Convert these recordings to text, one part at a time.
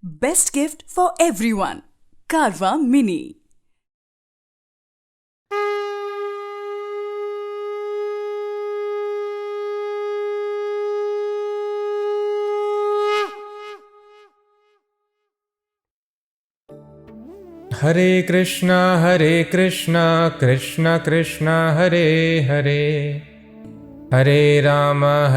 Best gift for everyone. Carva Mini. Hare Krishna, Krishna Krishna, Hare Hare. Hare Rama,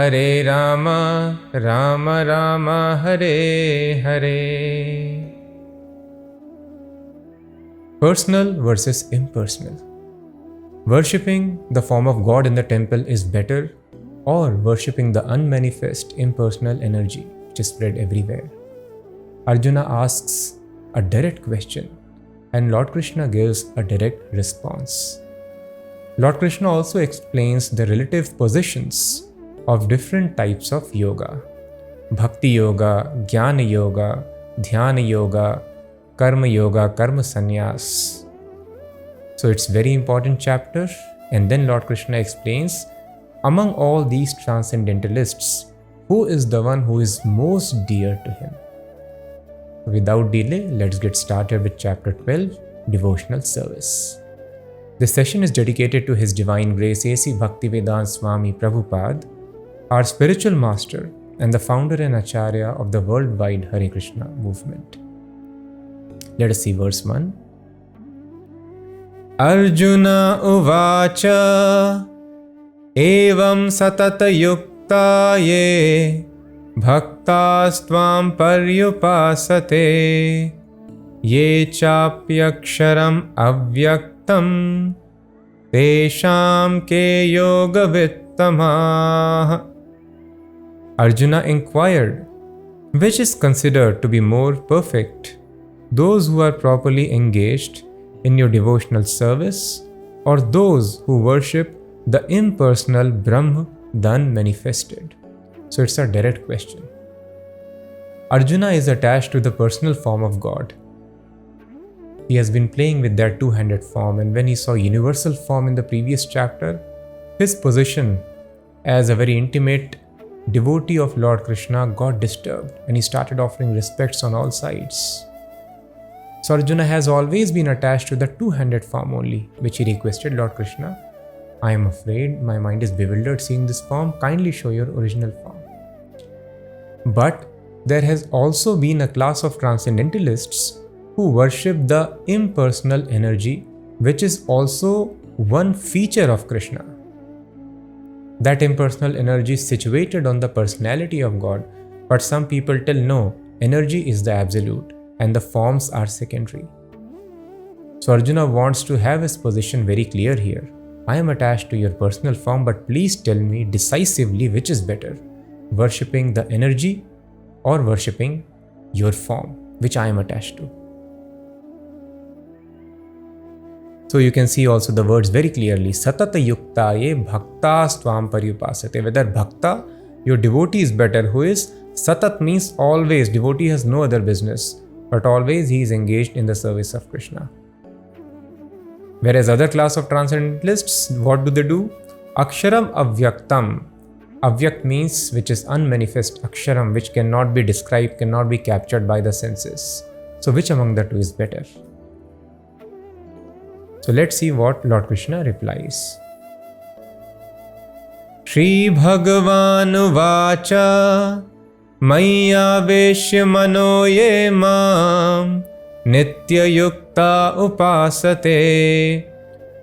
Rama Rama, Hare Hare. Personal versus impersonal. Worshipping the form of God in the temple is better, or worshipping the unmanifest impersonal energy which is spread everywhere? Arjuna asks a direct question, and Lord Krishna gives a direct response. Lord Krishna also explains the relative positions of different types of yoga: Bhakti Yoga, Jnana Yoga, Dhyana Yoga, Karma Yoga, Karma Sannyas. So it's very important chapter, and then Lord Krishna explains, among all these transcendentalists, who is the one who is most dear to him? Without delay, let's get started with chapter 12, Devotional Service. This session is dedicated to His Divine Grace A.C. Bhaktivedanta Swami Prabhupada, our spiritual master and the founder and acharya of the worldwide Hare Krishna movement. Let us see verse 1. Arjuna uvacha evam satata yukta ye bhaktastvam paryupasate ye chapyaksharam avyaktam tesham ke yoga vittamah. Arjuna inquired, which is considered to be more perfect, those who are properly engaged in your devotional service, or those who worship the impersonal Brahma, the unmanifested? So it's a direct question. Arjuna is attached to the personal form of God. He has been playing with that two-handed form, and when he saw universal form in the previous chapter, his position as a very intimate devotee of Lord Krishna got disturbed, and he started offering respects on all sides. So Arjuna has always been attached to the two-handed form only, which he requested Lord Krishna, I am afraid my mind is bewildered seeing this form, kindly show your original form. But there has also been a class of transcendentalists who worship the impersonal energy, which is also one feature of Krishna. That impersonal energy is situated on the personality of God, but some people tell no, energy is the absolute and the forms are secondary. So Arjuna wants to have his position very clear here. I am attached to your personal form, but please tell me decisively which is better, worshipping the energy or worshipping your form, which I am attached to. So you can see also the words very clearly, Satata yukta ye bhaktas tvam paryupasate. Whether bhakta, your devotee, is better, who is satat means always, devotee has no other business, but always he is engaged in the service of Krishna. Whereas other class of transcendentalists, what do? Aksharam avyaktam. Avyak means which is unmanifest, aksharam which cannot be described, cannot be captured by the senses. So which among the two is better? So let's see what Lord Krishna replies. Shri Bhagavan Vacha Maya Veshya Mano Ye Mam Nitya Yukta Upasate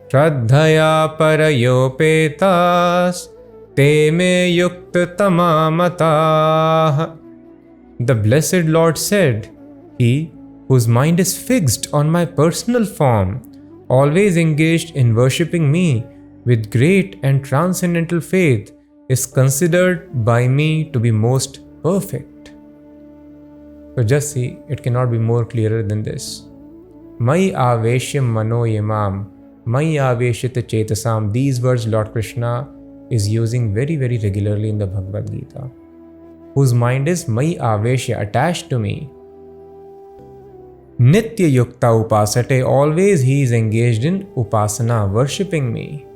Shraddhaya Parayopetas Te Me Yukta Tamamatah. The blessed Lord said, he whose mind is fixed on my personal form, always engaged in worshipping me with great and transcendental faith, is considered by me to be most perfect. So just see, it cannot be more clearer than this. Mai aveshyam mano yamam, mai aveshyata chetasam. These words Lord Krishna is using very, very regularly in the Bhagavad Gita. Whose mind is mai aveshya, attached to me. Nitya yukta upasate, always he is engaged in upasana, worshipping me.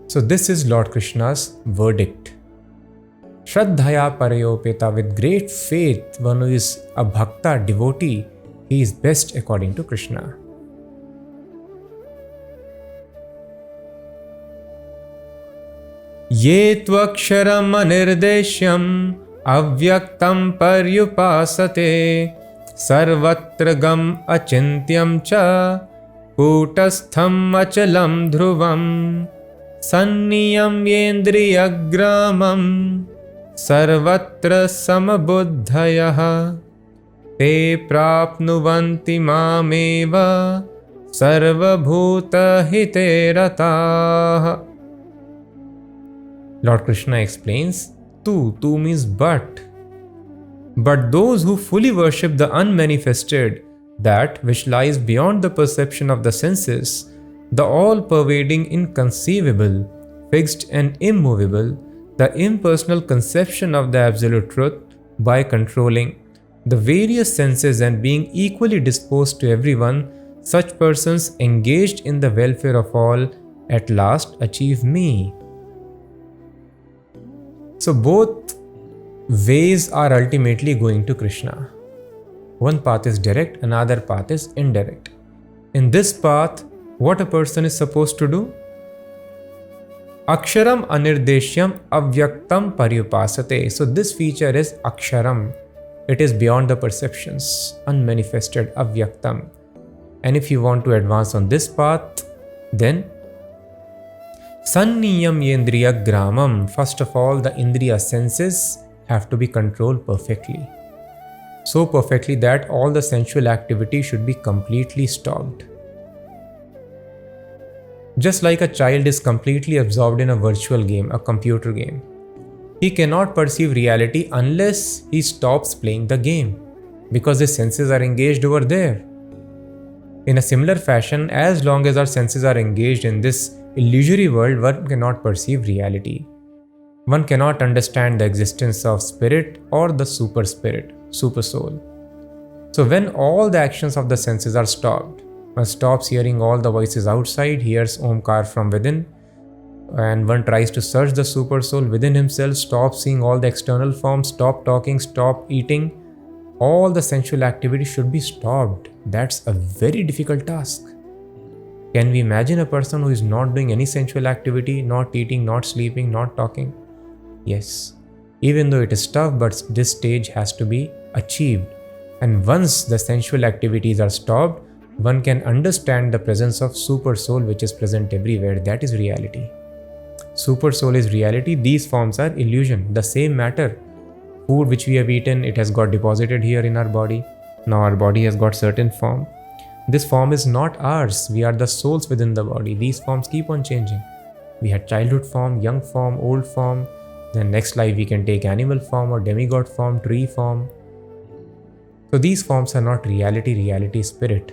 So this is Lord Krishna's verdict. Shraddhaya parayopeta, with great faith, one who is a bhakta, devotee, he is best according to Krishna. Ye tvaksharam anirdeshyam avyaktam paryupasate sarvatra gam achintyam cha kutastham achalam dhruvam sanniyam yendriyagramam sarvatra samabuddhayah te prapnuvanti mameva sarvabhuta hite ratah. Lord Krishna explains, tu means but. But those who fully worship the unmanifested, that which lies beyond the perception of the senses, the all-pervading inconceivable, fixed and immovable, the impersonal conception of the absolute truth, by controlling the various senses and being equally disposed to everyone, such persons engaged in the welfare of all at last achieve me. So both ways are ultimately going to Krishna. One path is direct, another path is indirect. In this path, what a person is supposed to do? Aksharam anirdeshyam avyaktam paryupasate. So this feature is aksharam. It is beyond the perceptions, unmanifested, avyaktam. And if you want to advance on this path, then Sanniyam yendriya gramam. First of all, the indriya senses have to be controlled perfectly. So perfectly that all the sensual activity should be completely stopped. Just like a child is completely absorbed in a virtual game, a computer game, he cannot perceive reality unless he stops playing the game, because his senses are engaged over there. In a similar fashion, as long as our senses are engaged in this illusory world, one cannot perceive reality. One cannot understand the existence of spirit or the super spirit, super soul. So when all the actions of the senses are stopped, one stops hearing all the voices outside, hears Omkar from within, and one tries to search the super soul within himself, stop seeing all the external forms, stop talking, stop eating, all the sensual activity should be stopped. That's a very difficult task. Can we imagine a person who is not doing any sensual activity, not eating, not sleeping, not talking? Yes. Even though it is tough, but this stage has to be achieved. And once the sensual activities are stopped, one can understand the presence of super soul which is present everywhere. That is reality. Super soul is reality. These forms are illusion. The same matter. Food which we have eaten, it has got deposited here in our body. Now our body has got certain form. This form is not ours. We are the souls within the body. These forms keep on changing. We had childhood form, young form, old form. Then next life we can take animal form or demigod form, tree form. So these forms are not reality. Reality is spirit.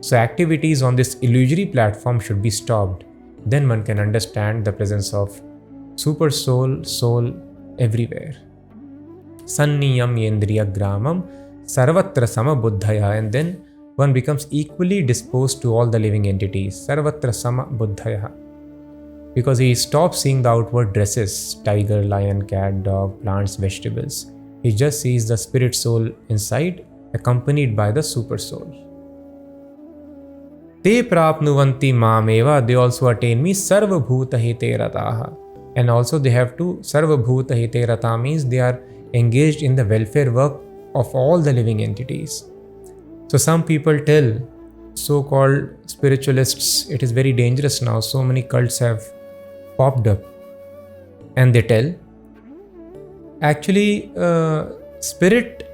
So activities on this illusory platform should be stopped. Then one can understand the presence of super soul, soul everywhere. Sanniyam yendriya gramam sarvatra samabuddhaya. And then one becomes equally disposed to all the living entities. Sarvatra samabuddhaya. Because he stops seeing the outward dresses, tiger, lion, cat, dog, plants, vegetables. He just sees the spirit soul inside, accompanied by the super soul. Te prapnuvanti mameva. They also attain me sarvabhuta hite rataha. And also they have to, sarvabhuta hite rata means they are engaged in the welfare work of all the living entities. So some people tell, so-called spiritualists, it is very dangerous now. So many cults have popped up. And they tell, actually, spirit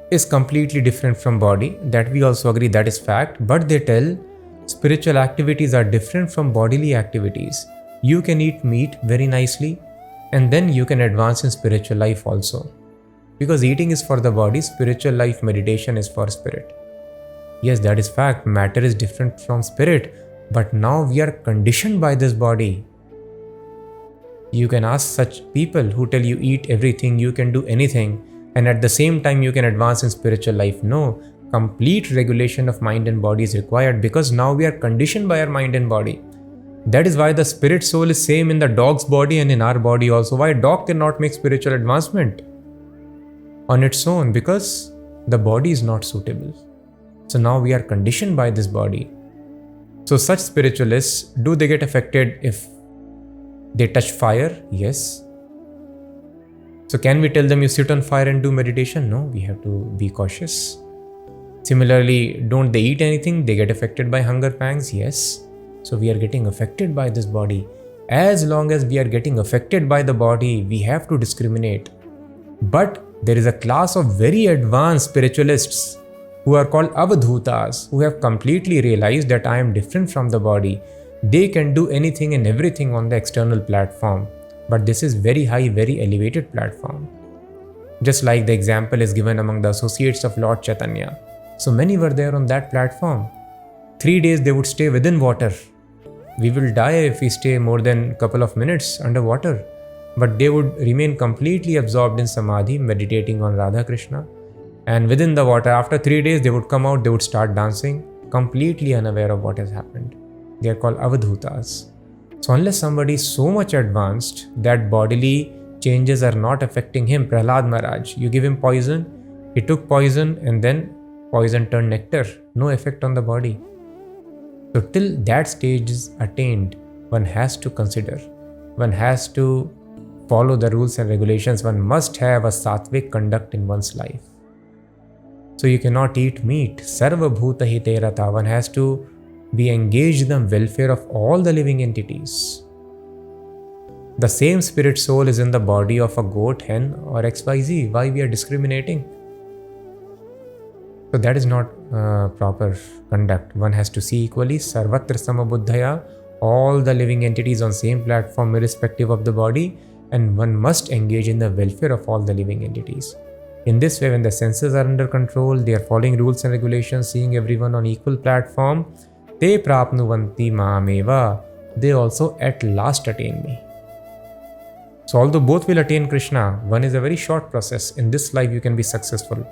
is completely different from body. That we also agree, that is fact. But they tell, spiritual activities are different from bodily activities. You can eat meat very nicely, and then you can advance in spiritual life also. Because eating is for the body, spiritual life, meditation is for spirit. Yes, that is fact. Matter is different from spirit. But now we are conditioned by this body. You can ask such people who tell you eat everything, you can do anything, and at the same time you can advance in spiritual life. No, complete regulation of mind and body is required, because now we are conditioned by our mind and body. That is why the spirit soul is same in the dog's body and in our body also. Why a dog cannot make spiritual advancement on its own? Because the body is not suitable. So now we are conditioned by this body. So such spiritualists, do they get affected if they touch fire? Yes. So can we tell them you sit on fire and do meditation? No, we have to be cautious. Similarly, don't they eat anything? They get affected by hunger pangs? Yes. So we are getting affected by this body. As long as we are getting affected by the body, we have to discriminate. But there is a class of very advanced spiritualists who are called avadhutas, who have completely realized that I am different from the body. They can do anything and everything on the external platform. But this is very high, very elevated platform. Just like the example is given among the associates of Lord Chaitanya. So many were there on that platform. 3 days they would stay within water. We will die if we stay more than a couple of minutes underwater. But they would remain completely absorbed in samadhi, meditating on Radha Krishna. And within the water, after 3 days, they would come out, they would start dancing, completely unaware of what has happened. They are called avadhutas. So unless somebody is so much advanced that bodily changes are not affecting him, Prahlad Maharaj, you give him poison, he took poison and then poison turned nectar, no effect on the body. So till that stage is attained, one has to consider, one has to follow the rules and regulations, one must have a sattvic conduct in one's life. So you cannot eat meat, sarva bhuta hite rata, one has to be engaged in the welfare of all the living entities. The same spirit soul is in the body of a goat, hen or XYZ. Why we are discriminating? So that is not proper conduct. One has to see equally, sarvatra samabuddhaya, all the living entities on same platform irrespective of the body, and one must engage in the welfare of all the living entities. In this way, when the senses are under control, they are following rules and regulations, seeing everyone on equal platform, te prapnuvanti mameva, they also at last attain me. So although both will attain Krishna, one is a very short process. In this life you can be successful.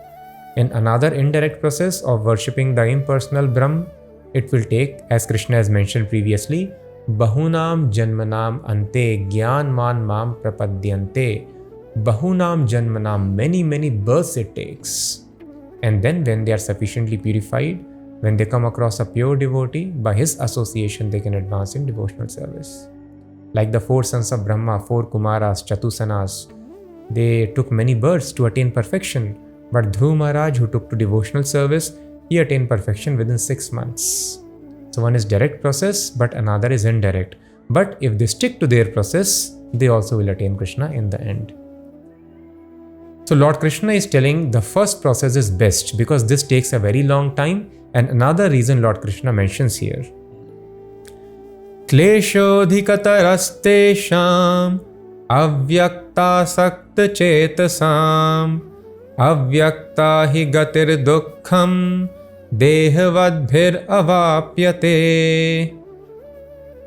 In another indirect process of worshipping the impersonal Brahm, it will take, as Krishna has mentioned previously, Bahunam Janmanam Ante Gyan Man Mam Prapadyante. Bahunam Janmanam, many births it takes. And then when they are sufficiently purified, when they come across a pure devotee, by his association they can advance in devotional service. Like the 4 sons of Brahma, 4 Kumaras, Chatusanas, they took many births to attain perfection. But Dhruv Maharaj, who took to devotional service, he attained perfection within 6 months. So one is direct process, but another is indirect. But if they stick to their process, they also will attain Krishna in the end. So Lord Krishna is telling the first process is best because this takes a very long time. And another reason Lord Krishna mentions here. Kleshodhikatarastesham avyakta sakta chetasam avyakta hi gatir dukkham dehavadbhir avapyate.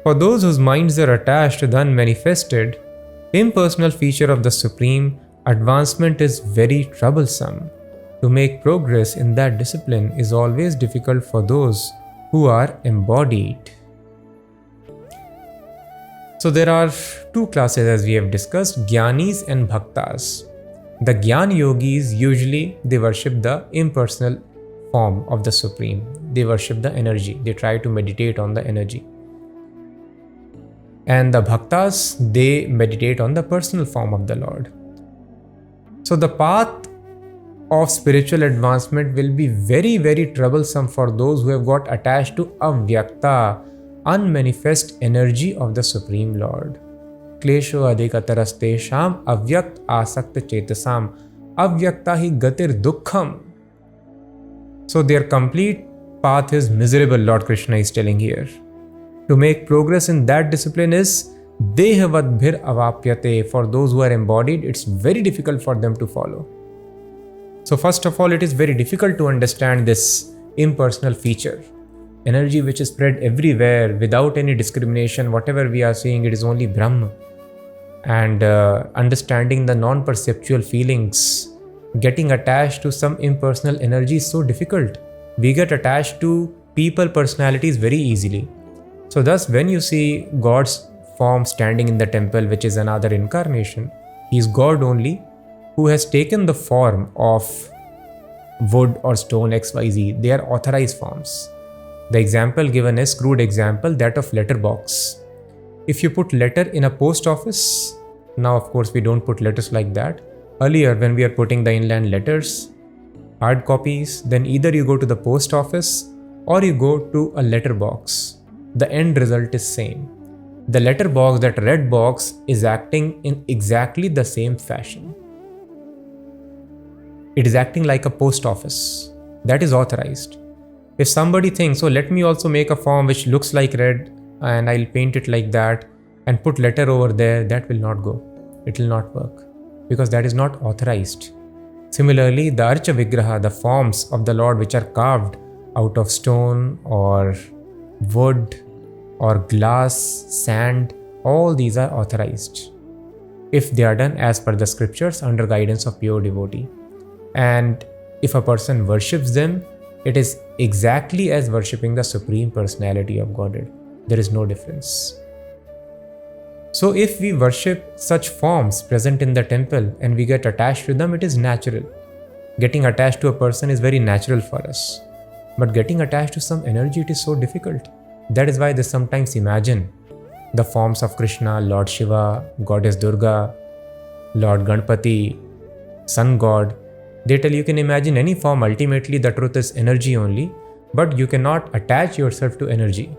For those whose minds are attached to the unmanifested, impersonal feature of the Supreme, advancement is very troublesome. To make progress in that discipline is always difficult for those who are embodied. So there are 2 classes as we have discussed, Jnanis and Bhaktas. The Jnana yogis usually they worship the impersonal form of the Supreme. They worship the energy. They try to meditate on the energy. And the Bhaktas, they meditate on the personal form of the Lord. So the path of spiritual advancement will be very troublesome for those who have got attached to avyakta, unmanifest energy of the Supreme Lord. Klesho adhikatarastesham avyakt asakta chetasam avyakta hi gatir dukkham. So their complete path is miserable, Lord Krishna is telling here. To make progress in that discipline is dehavadbhir avapyate. For those who are embodied, it's very difficult for them to follow. So first of all, it is very difficult to understand this impersonal feature. Energy which is spread everywhere without any discrimination, whatever we are seeing, it is only Brahma. And understanding the non-perceptual feelings, getting attached to some impersonal energy is so difficult. We get attached to people, personalities very easily. So thus, when you see God's form standing in the temple, which is another incarnation, he is God only, who has taken the form of wood or stone XYZ. They are authorized forms. The example given is crude example, that of letterbox. If you put letter in a post office, now of course we don't put letters like that. Earlier when we are putting the inland letters, hard copies, then either you go to the post office or you go to a letterbox. The end result is same. The letterbox, that red box, is acting in exactly the same fashion. It is acting like a post office. That is authorized. If somebody thinks, oh, let me also make a form which looks like red and I'll paint it like that and put letter over there, that will not go. It will not work because that is not authorized. Similarly, the Archa Vigraha, the forms of the Lord which are carved out of stone or wood or glass, sand, all these are authorized if they are done as per the scriptures under guidance of pure devotee. And if a person worships them, it is exactly as worshipping the Supreme Personality of Godhead. There is no difference. So if we worship such forms present in the temple and we get attached to them, it is natural. Getting attached to a person is very natural for us. But getting attached to some energy, it is so difficult. That is why they sometimes imagine the forms of Krishna, Lord Shiva, Goddess Durga, Lord Ganpati, Sun God. They tell you can imagine any form, ultimately the truth is energy only, but you cannot attach yourself to energy.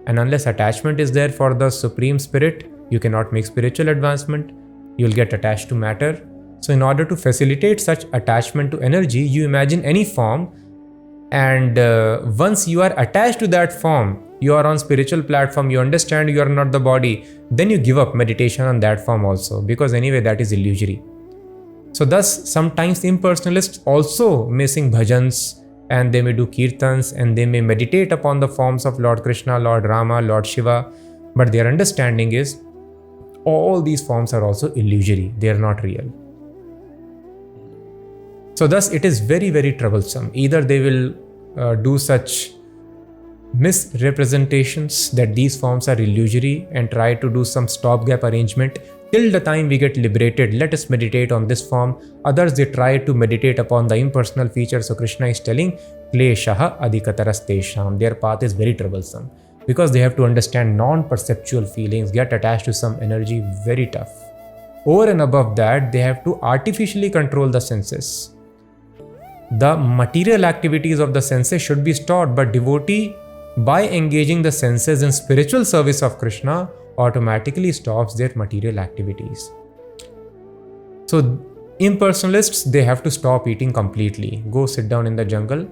And unless attachment is there for the Supreme Spirit, you cannot make spiritual advancement, you'll get attached to matter. So in order to facilitate such attachment to energy, you imagine any form, and once you are attached to that form, you are on spiritual platform, you understand you are not the body, then you give up meditation on that form also, because anyway that is illusory. So thus sometimes impersonalists also may sing bhajans and they may do kirtans and they may meditate upon the forms of Lord Krishna, Lord Rama, Lord Shiva, but their understanding is all these forms are also illusory, they are not real. So thus it is very, very troublesome. Either they will do such misrepresentations that these forms are illusory and try to do some stopgap arrangement till the time we get liberated. Let us meditate on this form. Others, they try to meditate upon the impersonal features. So Krishna is telling, Kleshaha adhikataras tesham. Their path is very troublesome because they have to understand non-perceptual feelings, get attached to some energy, very tough. Over and above that, they have to artificially control the senses. The material activities of the senses should be stopped, but devotee, by engaging the senses in spiritual service of Krishna, automatically stops their material activities. So impersonalists, they have to stop eating completely. Go sit down in the jungle,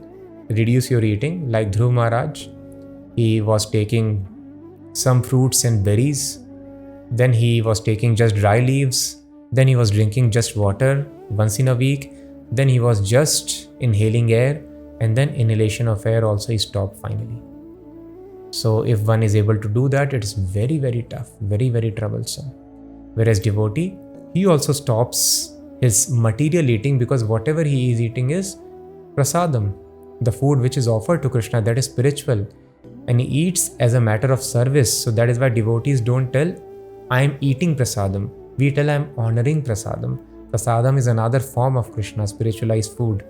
reduce your eating. Like Dhruv Maharaj, he was taking some fruits and berries, then he was taking just dry leaves, then he was drinking just water once in a week, then he was just inhaling air, and then inhalation of air also he stopped finally. So if one is able to do that, it is very, very tough, very, very troublesome. Whereas devotee, he also stops his material eating because whatever he is eating is prasadam, the food which is offered to Krishna, that is spiritual. And he eats as a matter of service. So that is why devotees don't tell, I am eating prasadam. We tell, I am honoring prasadam. Prasadam is another form of Krishna, spiritualized food.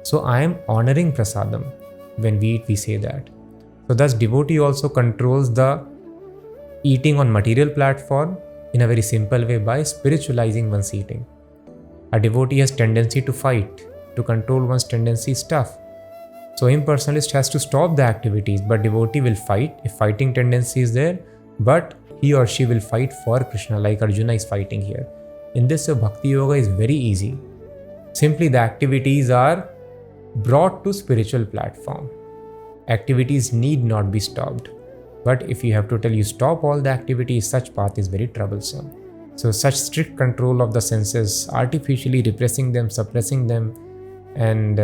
So I am honoring prasadam. When we eat, we say that. So thus devotee also controls the eating on material platform in a very simple way by spiritualizing one's eating. A devotee has tendency to fight. To control one's tendency is tough. So impersonalist has to stop the activities, but devotee will fight if fighting tendency is there, but he or she will fight for Krishna, like Arjuna is fighting here. In this, Bhakti Yoga is very easy. Simply the activities are brought to spiritual platform. Activities need not be stopped. But if you have to tell you stop all the activities, such path is very troublesome. So such strict control of the senses, artificially repressing them, suppressing them, and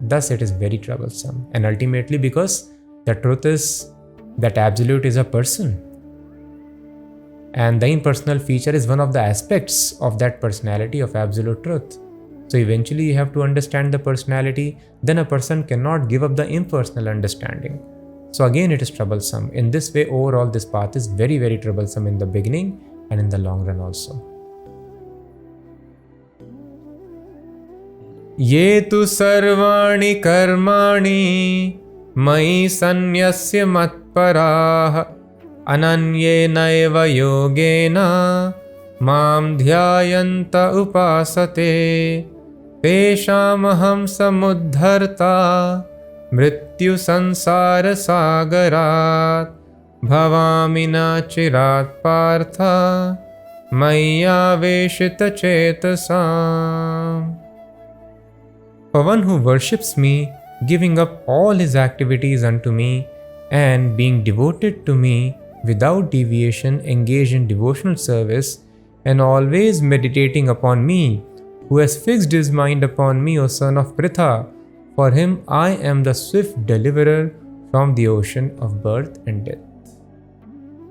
thus it is very troublesome. And ultimately, because the truth is that Absolute is a person. And the impersonal feature is one of the aspects of that personality of Absolute Truth. So eventually you have to understand the personality, then a person cannot give up the impersonal understanding. So again it is troublesome. In this way, overall this path is very, very troublesome in the beginning and in the long run also. Ye tu sarvani karmani mai sanyasya matparah ananyena yogena mam dhyayanta upasate teshamaham samuddharta mrityu sansara sagarat bhavamina chirat partha maya veshita chetasam. For one who worships me, giving up all his activities unto me, and being devoted to me without deviation, engaged in devotional service, and always meditating upon me, who has fixed his mind upon me, O son of Pritha, for him I am the swift deliverer from the ocean of birth and death.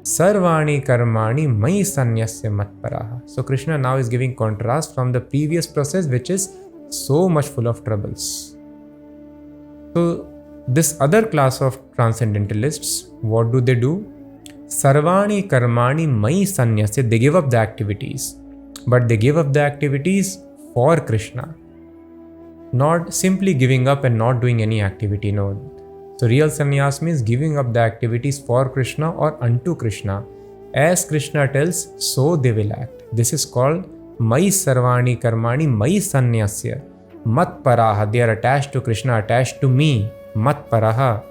Sarvani karmani mai sanyasya matparaha. So Krishna now is giving contrast from the previous process, which is so much full of troubles. So this other class of transcendentalists, what do? Sarvani karmani mai sanyasya. They give up the activities, but they give up the activities for Krishna. Not simply giving up and not doing any activity, no. So real sannyas means giving up the activities for Krishna or unto Krishna. As Krishna tells, so they will act. This is called Mai Sarvani Karmani Mai Sanyasya Mat Paraha. They are attached to Krishna, attached to me. Mat Paraha.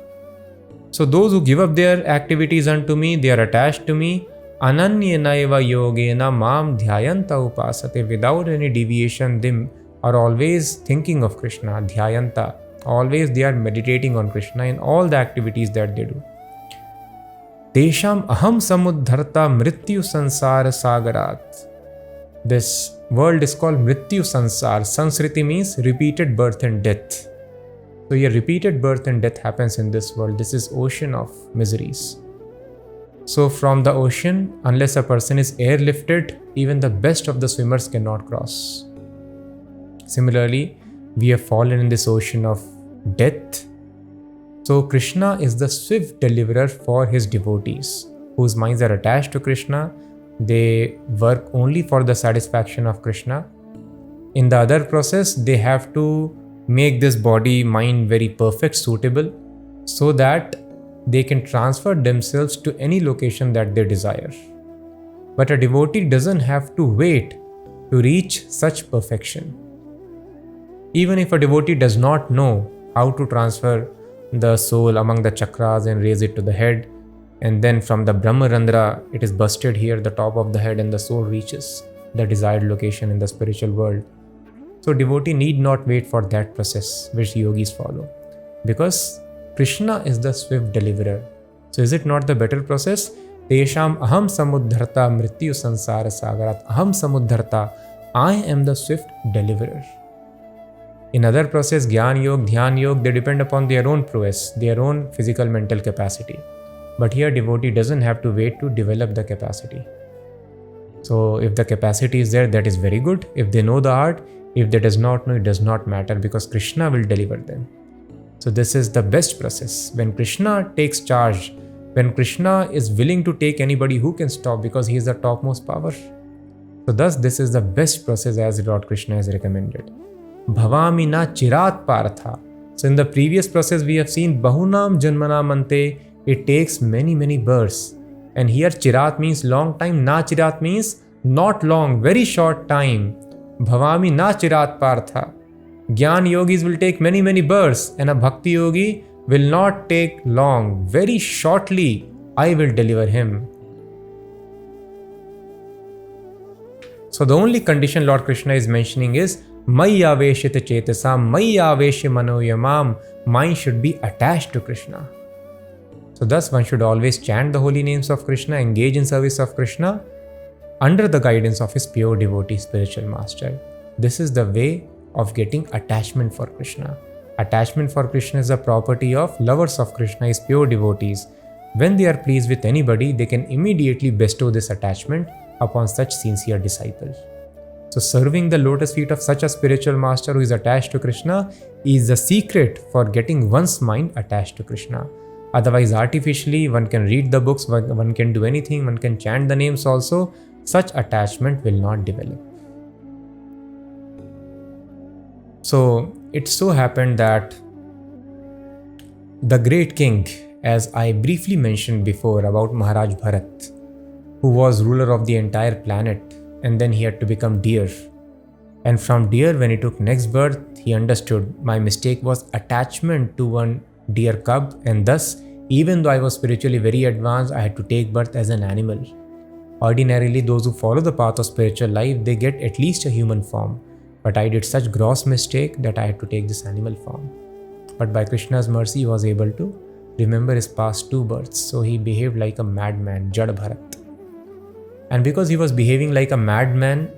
So those who give up their activities unto me, they are attached to me. Ananyanaiva yogena mam dhyayanta upasate. Without any deviation, they are always thinking of Krishna. Dhyayanta. Always they are meditating on Krishna in all the activities that they do. Tesham aham samuddharta mrityu sansara sagarat. This world is called Mrityu Sansar. Sansriti means repeated birth and death. So here repeated birth and death happens in this world. This is ocean of miseries. So from the ocean, unless a person is airlifted, even the best of the swimmers cannot cross. Similarly, we have fallen in this ocean of death. So Krishna is the swift deliverer for his devotees, whose minds are attached to Krishna. They work only for the satisfaction of Krishna. In the other process, they have to make this body, mind very perfect, suitable, so that they can transfer themselves to any location that they desire. But a devotee doesn't have to wait to reach such perfection. Even if a devotee does not know how to transfer the soul among the chakras and raise it to the head, and then from the Brahmarandra, it is busted here, the top of the head, and the soul reaches the desired location in the spiritual world. So devotee need not wait for that process which yogis follow, because Krishna is the swift deliverer. So is it not the better process? Tesham aham samuddharta mrityu sansara sagarat. Aham samuddharta. I am the swift deliverer. In other process, Gyan Yoga, Dhyan Yoga, they depend upon their own prowess, their own physical mental capacity. But here devotee doesn't have to wait to develop the capacity. So if the capacity is there, that is very good. If they know the art, if they does not know, it does not matter, because Krishna will deliver them. So this is the best process. When Krishna takes charge, when Krishna is willing to take anybody, who can stop, because he is the topmost power. So thus this is the best process as Lord Krishna has recommended. Bhavami na chirat partha. So in the previous process we have seen Bahunam Janmanam Ante. It takes many births. And here chirat means long time, na chirat means not long, very short time. Bhavami na chirat partha. Gyan yogis will take many births, and a bhakti yogi will not take long. Very shortly I will deliver him. So the only condition Lord Krishna is mentioning is Maya veshita chetasam, Maya veshe manoyamam. Mind should be attached to Krishna. So thus one should always chant the holy names of Krishna, engage in service of Krishna under the guidance of his pure devotee spiritual master. This is the way of getting attachment for Krishna. Attachment for Krishna is a property of lovers of Krishna, his pure devotees. When they are pleased with anybody, they can immediately bestow this attachment upon such sincere disciples. So serving the lotus feet of such a spiritual master who is attached to Krishna is the secret for getting one's mind attached to Krishna. Otherwise, artificially, one can read the books, one can do anything, one can chant the names also. Such attachment will not develop. So it so happened that the great king, as I briefly mentioned before about Maharaj Bharat, who was ruler of the entire planet, and then he had to become deer. And from deer, when he took next birth, he understood my mistake was attachment to one deer cub, and thus, even though I was spiritually very advanced, I had to take birth as an animal. Ordinarily, those who follow the path of spiritual life, they get at least a human form. But I did such gross mistake that I had to take this animal form. But by Krishna's mercy, he was able to remember his past 2 births. So he behaved like a madman, Jad Bharat. And because he was behaving like a madman,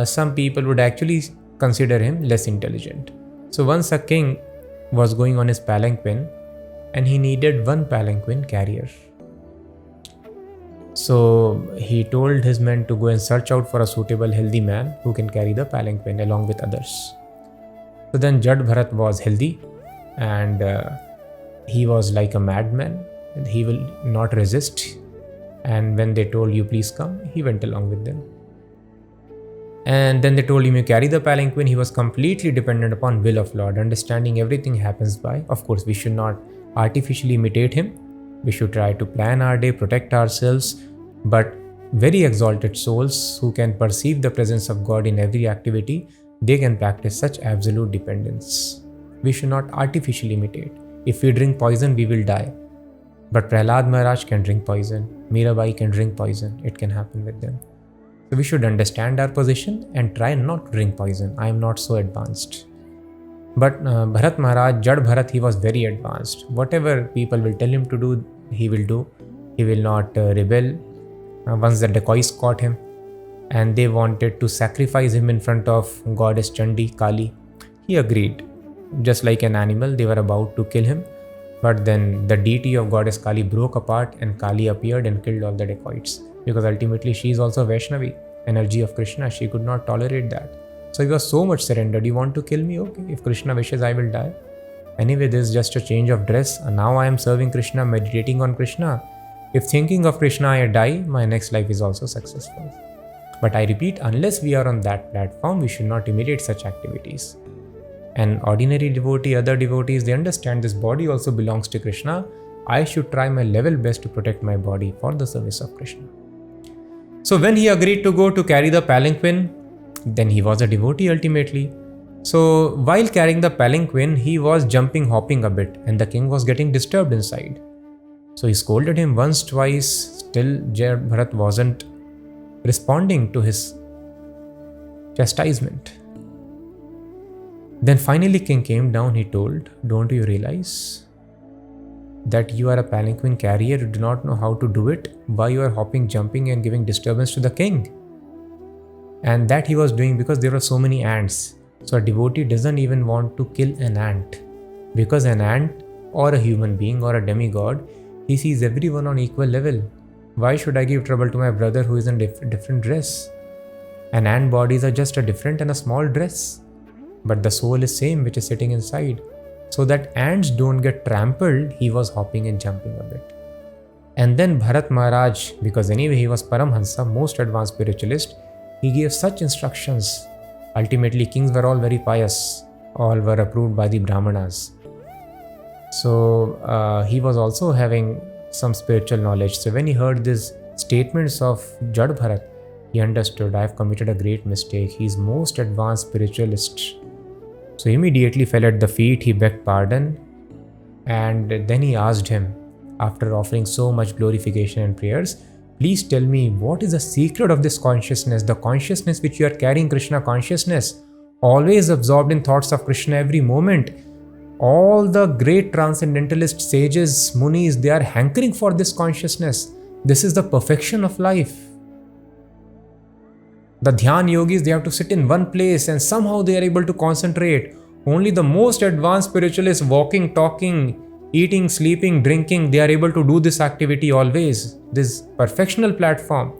some people would actually consider him less intelligent. So once a king was going on his palanquin and he needed one palanquin carrier. So he told his men to go and search out for a suitable healthy man who can carry the palanquin along with others. So then Jad Bharat was healthy and he was like a madman and he will not resist. And when they told you please come, he went along with them. And then they told him you carry the palanquin. He was completely dependent upon will of Lord, understanding everything happens by. Of course, we should not artificially imitate him. We should try to plan our day, protect ourselves. But very exalted souls who can perceive the presence of God in every activity, they can practice such absolute dependence. We should not artificially imitate. If we drink poison, we will die. But Prahlad Maharaj can drink poison. Mirabai can drink poison. It can happen with them. So we should understand our position and try not to drink poison. I am not so advanced. But Bharat Maharaj, Jad Bharat, he was very advanced. Whatever people will tell him to do, he will do. He will not rebel. Once the dacoits caught him and they wanted to sacrifice him in front of goddess Chandi, Kali, he agreed. Just like an animal, they were about to kill him. But then the deity of goddess Kali broke apart and Kali appeared and killed all the dacoits. Because ultimately she is also Vaishnavi, energy of Krishna. She could not tolerate that. So he was so much surrendered. You want to kill me? Okay. If Krishna wishes, I will die. Anyway, this is just a change of dress. And now I am serving Krishna, meditating on Krishna. If thinking of Krishna I die, my next life is also successful. But I repeat, unless we are on that platform, we should not imitate such activities. An ordinary devotee, other devotees, they understand this body also belongs to Krishna. I should try my level best to protect my body for the service of Krishna. So when he agreed to go to carry the palanquin, then he was a devotee ultimately. So while carrying the palanquin, he was jumping, hopping a bit, and the king was getting disturbed inside. So he scolded him once, twice, still Jad Bharat wasn't responding to his chastisement. Then finally king came down, he told, don't you realize that you are a palanquin carrier, you do not know how to do it, why you are hopping, jumping and giving disturbance to the king? And that he was doing because there were so many ants. So a devotee doesn't even want to kill an ant, because an ant or a human being or a demigod, he sees everyone on equal level. Why should I give trouble to my brother who is in different dress? And ant bodies are just a different and a small dress. But the soul is same, which is sitting inside. So that ants don't get trampled, he was hopping and jumping a bit. And then Bharat Maharaj, because anyway he was Paramhansa, most advanced spiritualist, he gave such instructions. Ultimately, kings were all very pious. All were approved by the Brahmanas. So he was also having some spiritual knowledge. So when he heard these statements of Jad Bharat, he understood, I have committed a great mistake. He is most advanced spiritualist. So he immediately fell at the feet, he begged pardon, and then he asked him, after offering so much glorification and prayers, please tell me what is the secret of this consciousness, the consciousness which you are carrying, Krishna consciousness, always absorbed in thoughts of Krishna every moment. All the great transcendentalist sages, munis, they are hankering for this consciousness. This is the perfection of life. The Dhyan yogis, they have to sit in one place and somehow they are able to concentrate. Only the most advanced spiritualists, walking, talking, eating, sleeping, drinking, they are able to do this activity always. This perfectional platform.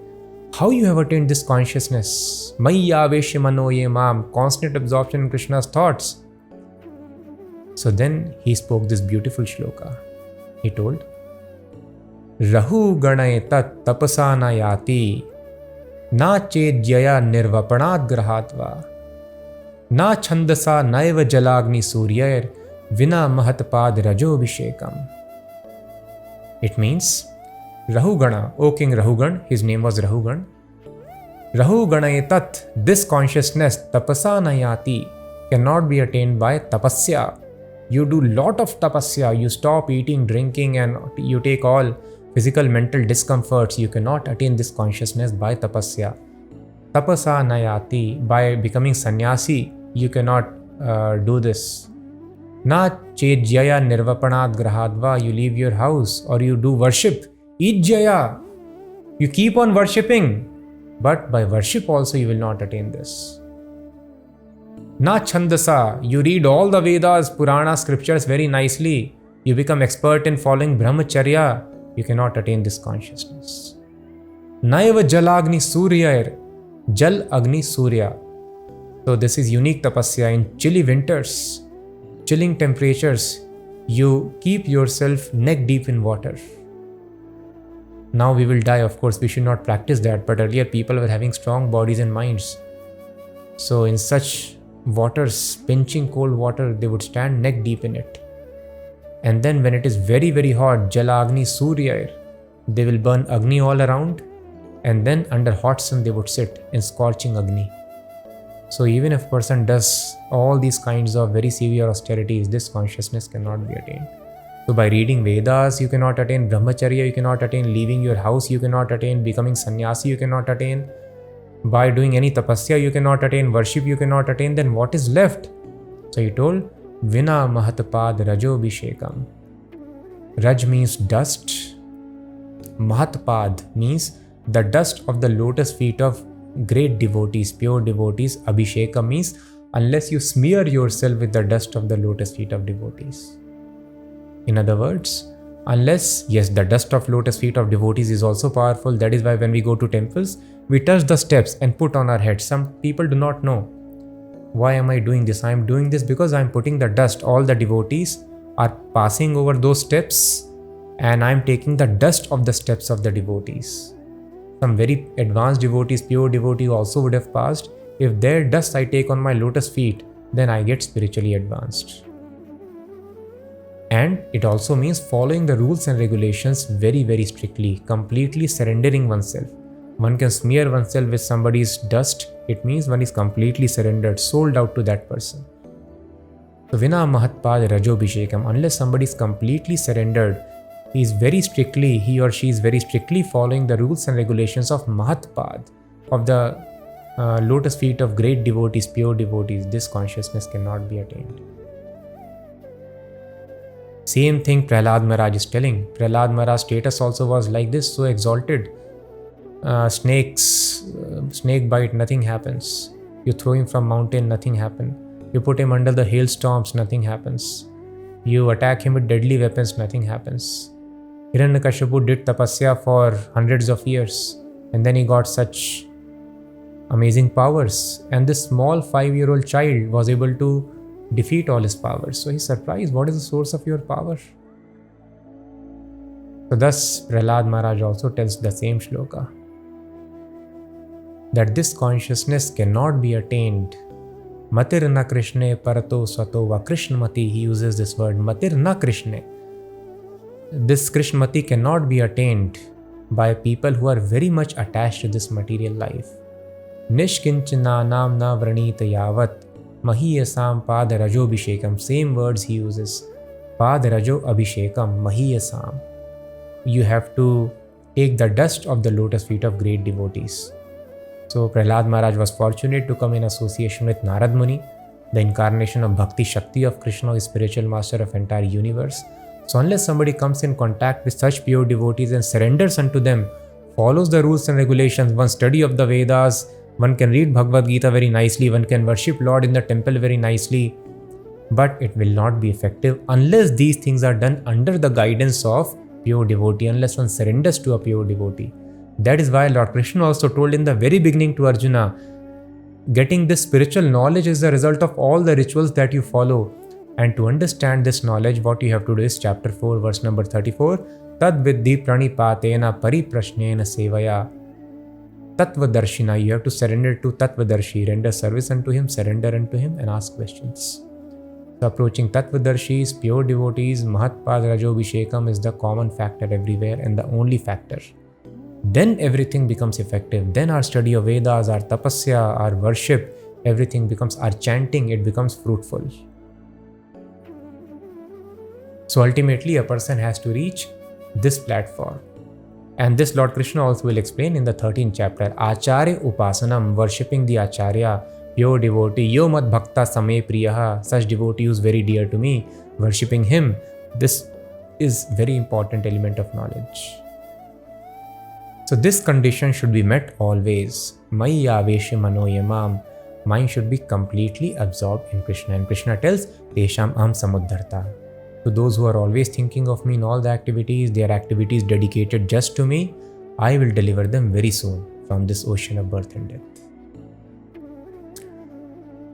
How you have attained this consciousness? Maya Veshya Mano Ye Mam, constant absorption in Krishna's thoughts. So then he spoke this beautiful shloka. he told. Rahu ganay tat tapasa na yati, na chedjaya nirvapanat grahatva, na chandasa naiva jalagni suryair, vina mahatpad rajo abhishekam. It means, Rahugana, O King Rahugan, his name was Rahugan. Rahugana tat, this consciousness, tapasa nayati, cannot be attained by tapasya. You do lot of tapasya, you stop eating, drinking, and you take all physical, mental discomforts. You cannot attain this consciousness by tapasya. Tapasa nayati, by becoming sannyasi, you cannot do this. Na chedjaya nirvapanat grahadva, you leave your house or you do worship. Ijjaya, you keep on worshipping, but by worship also you will not attain this. Na chandasa, you read all the Vedas, Purana, scriptures very nicely. You become expert in following brahmacharya. You cannot attain this consciousness. Naiva jalagni suryair, jal agni surya. So this is unique tapasya. In chilly winters, chilling temperatures, you keep yourself neck deep in water. Now we will die, of course, we should not practice that, but earlier people were having strong bodies and minds. So in such waters, pinching cold water, they would stand neck deep in it. And then when it is very, very hot, Jala Agni Surya, they will burn Agni all around, and then under hot sun they would sit in scorching Agni. So even if a person does all these kinds of very severe austerities, this consciousness cannot be attained. So by reading Vedas, you cannot attain brahmacharya, you cannot attain leaving your house, you cannot attain becoming sannyasi, you cannot attain. By doing any tapasya, you cannot attain worship, you cannot attain. Then what is left? So he told, Vina mahatpad rajo abhishekam. Raj means dust. Mahatpad means the dust of the lotus feet of great devotees, pure devotees. Abhishekam means unless you smear yourself with the dust of the lotus feet of devotees. In other words, unless, yes, the dust of lotus feet of devotees is also powerful. That is why when we go to temples, we touch the steps and put on our heads. Some people do not know. Why am I doing this? I am doing this because I am putting the dust. All the devotees are passing over those steps and I am taking the dust of the steps of the devotees. Some very advanced devotees, pure devotee also would have passed. If their dust I take on my lotus feet, then I get spiritually advanced. And it also means following the rules and regulations very, very strictly, completely surrendering oneself. One can smear oneself with somebody's dust. It means one is completely surrendered, sold out to that person. So Vina Mahatpad Rajobhishekam, unless somebody is completely surrendered, he or she is very strictly following the rules and regulations of Mahatpad, of the lotus feet of great devotees, pure devotees. This consciousness cannot be attained. Same thing Prahlad Maharaj is telling. Prahlad Maharaj's status also was like this, so exalted. Snake bite, nothing happens. You throw him from mountain, nothing happens. You put him under the hailstorms, nothing happens. You attack him with deadly weapons, nothing happens. Hiranyakashipu did tapasya for hundreds of years and then he got such amazing powers. And this small 5-year-old child was able to defeat all his powers. So he's surprised, what is the source of your power? So thus Prahlad Maharaj also tells the same shloka, that this consciousness cannot be attained. Matir na Krishne parato swato va Krishnamati, he uses this word, Matir na Krishne. This Krishnamati cannot be attained by people who are very much attached to this material life. Nishkinchana nam na vranita yavat mahiyasam pad rajo abhishekam. Same words he uses. Pad rajo abhishekam mahiyasam. You have to take the dust of the lotus feet of great devotees. So Prahlad Maharaj was fortunate to come in association with Narad Muni, the incarnation of Bhakti Shakti of Krishna, his spiritual master of entire universe. So unless somebody comes in contact with such pure devotees and surrenders unto them, follows the rules and regulations, one study of the Vedas, one can read Bhagavad Gita very nicely, one can worship Lord in the temple very nicely, but it will not be effective unless these things are done under the guidance of pure devotee, unless one surrenders to a pure devotee. That is why Lord Krishna also told in the very beginning to Arjuna, getting this spiritual knowledge is the result of all the rituals that you follow. And to understand this knowledge, what you have to do is chapter 4, verse number 34. Tad vidhi pranipatena pariprashnena sevaya tattvadarshina. You have to surrender to tattvadarshi, render service unto him, surrender unto him, and ask questions. So approaching tattvadarshis, pure devotees, Mahatpad Rajobhishekam is the common factor everywhere and the only factor. Then everything becomes effective. Then our study of Vedas, our tapasya, our worship, everything becomes, our chanting, it becomes fruitful. So ultimately, a person has to reach this platform. And this Lord Krishna also will explain in the 13th chapter. Acharya Upasanam, worshipping the Acharya, pure devotee, yo mad bhakta same priyaha, such devotee who is very dear to me, worshipping him. This is very important element of knowledge. So this condition should be met always. Mai aveshe mano yamam. Mind should be completely absorbed in Krishna. And Krishna tells, Tesham aham samudharta. To those who are always thinking of me in all the activities, their activities dedicated just to me, I will deliver them very soon from this ocean of birth and death.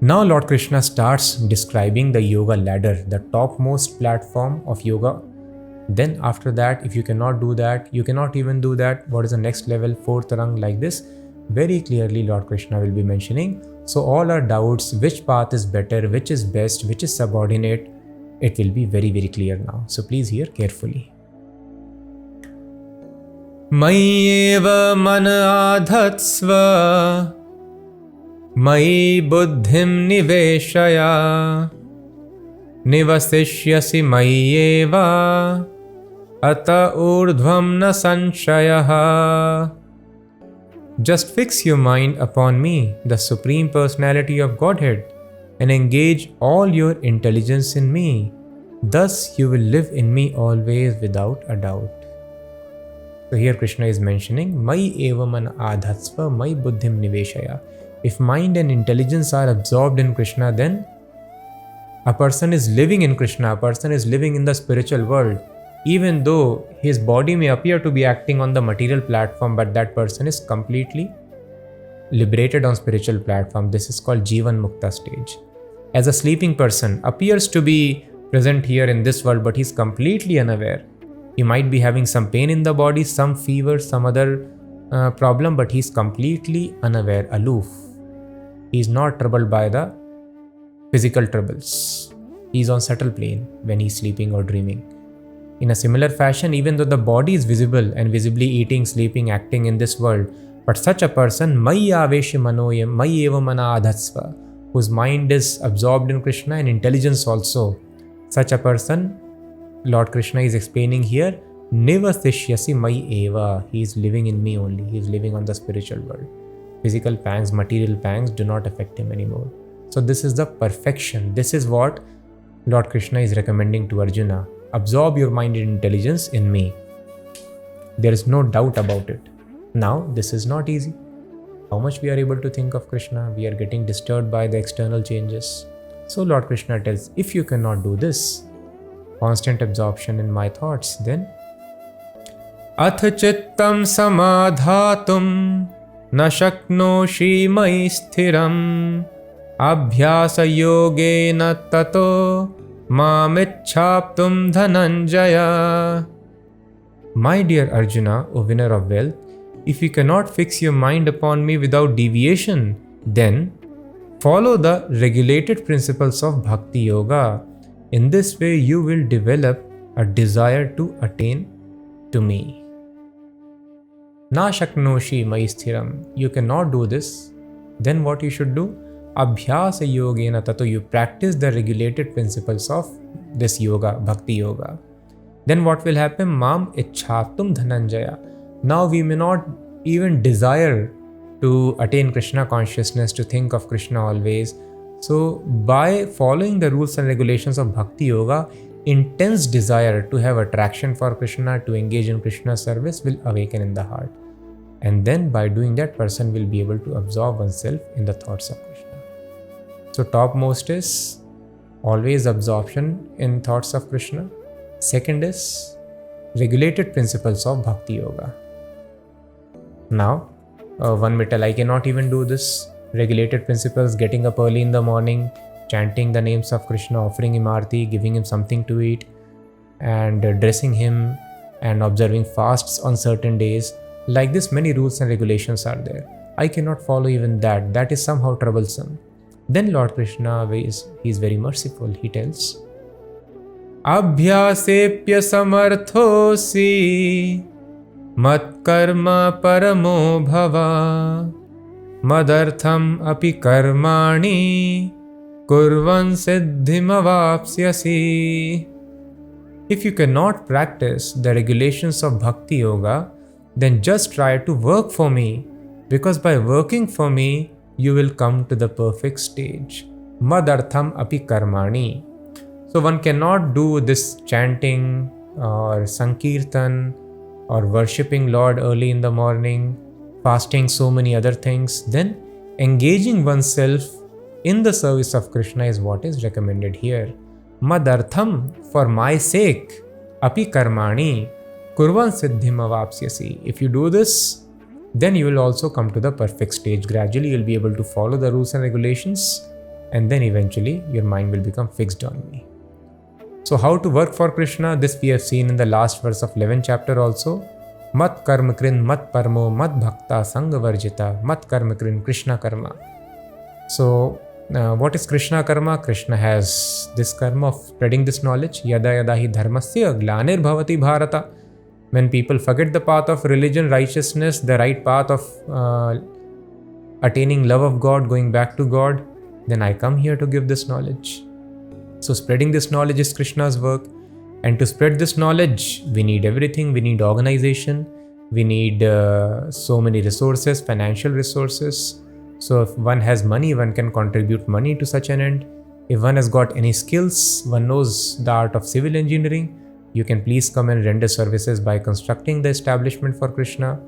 Now Lord Krishna starts describing the yoga ladder, the topmost platform of yoga. Then after that, if you cannot do that, you cannot even do that, what is the next level, fourth rung, like this? Very clearly Lord Krishna will be mentioning. So all our doubts, which path is better, which is best, which is subordinate, it will be very, very clear now. So please hear carefully. Mayeva mana adhatsva Mai buddhim niveshaya Nivasishyasi mayeva Ata urdhvam na sanshayaha. Just fix your mind upon me, the Supreme Personality of Godhead, and engage all your intelligence in me. Thus you will live in me always without a doubt. So here Krishna is mentioning, Mai evaman adhatsva mai buddhim niveshaya. If mind and intelligence are absorbed in Krishna, then a person is living in Krishna, a person is living in the spiritual world. Even though his body may appear to be acting on the material platform, but that person is completely liberated on spiritual platform. This is called Jivan Mukta stage. As a sleeping person appears to be present here in this world, but he's completely unaware. He might be having some pain in the body, some fever, some other problem, but he's completely unaware, aloof. He's not troubled by the physical troubles. He's on subtle plane when he's sleeping or dreaming. In a similar fashion, even though the body is visible and visibly eating, sleeping, acting in this world, but such a person, Maya Aveshi Manoyam, Mayeva Mana Adhatsva, whose mind is absorbed in Krishna and intelligence also, such a person, Lord Krishna is explaining here, Nivasishyasi Mayeva, he is living in me only, he is living on the spiritual world. Physical pangs, material pangs do not affect him anymore. So this is the perfection. This is what Lord Krishna is recommending to Arjuna. Absorb your mind and intelligence in me. There is no doubt about it. Now, this is not easy. How much we are able to think of Krishna, we are getting disturbed by the external changes. So Lord Krishna tells, if you cannot do this, constant absorption in my thoughts, then Ath chittam samadhatum na shaknoshi mai sthiram abhyasa yogena tato mamichhaptum dhananjaya. My dear Arjuna, O winner of wealth, if you cannot fix your mind upon me without deviation, then follow the regulated principles of Bhakti Yoga. In this way, you will develop a desire to attain to me. Na shaknoshi mai sthiram. You cannot do this. Then what you should do? Abhyasa yogena tato. You practice the regulated principles of this yoga, Bhakti Yoga. Then what will happen? Mam ichhatum dhananjaya. Now we may not even desire to attain Krishna consciousness, to think of Krishna always. So by following the rules and regulations of Bhakti Yoga, intense desire to have attraction for Krishna, to engage in Krishna service will awaken in the heart. And then by doing that, person will be able to absorb oneself in the thoughts of Krishna. So topmost is always absorption in thoughts of Krishna. Second is regulated principles of Bhakti Yoga. Now, one may tell, I cannot even do this. Regulated principles, getting up early in the morning, chanting the names of Krishna, offering him arti, giving him something to eat, and dressing him, and observing fasts on certain days. Like this, many rules and regulations are there. I cannot follow even that. That is somehow troublesome. Then Lord Krishna he is very merciful. He tells, Abhyasepya samarthosi mat karma paramo bhava madartham api karmani kurvan siddhim avapsyasi. If you cannot practice the regulations of Bhakti Yoga, then just try to work for me, because by working for me, you will come to the perfect stage. Madartham api karmani. So one cannot do this chanting or sankirtan or worshipping Lord early in the morning, fasting, so many other things. Then engaging oneself in the service of Krishna is what is recommended here. Madartham, for my sake, api karmani, kurvan siddhim avapsyasi. If you do this, then you will also come to the perfect stage. Gradually, you will be able to follow the rules and regulations, and then eventually your mind will become fixed on me. So how to work for Krishna? This we have seen in the last verse of 11th chapter also. Mat karma krin, mat parmo, mat bhakta, sangha varjita, mat karma krin, Krishna karma. So what is Krishna karma? Krishna has this karma of spreading this knowledge. Yada yada hi dharmasya glanir bhavati bharata. When people forget the path of religion, righteousness, the right path of attaining love of God, going back to God, then I come here to give this knowledge. So spreading this knowledge is Krishna's work. And to spread this knowledge, we need everything. We need organization. We need so many resources, financial resources. So if one has money, one can contribute money to such an end. If one has got any skills, one knows the art of civil engineering, you can please come and render services by constructing the establishment for Krishna.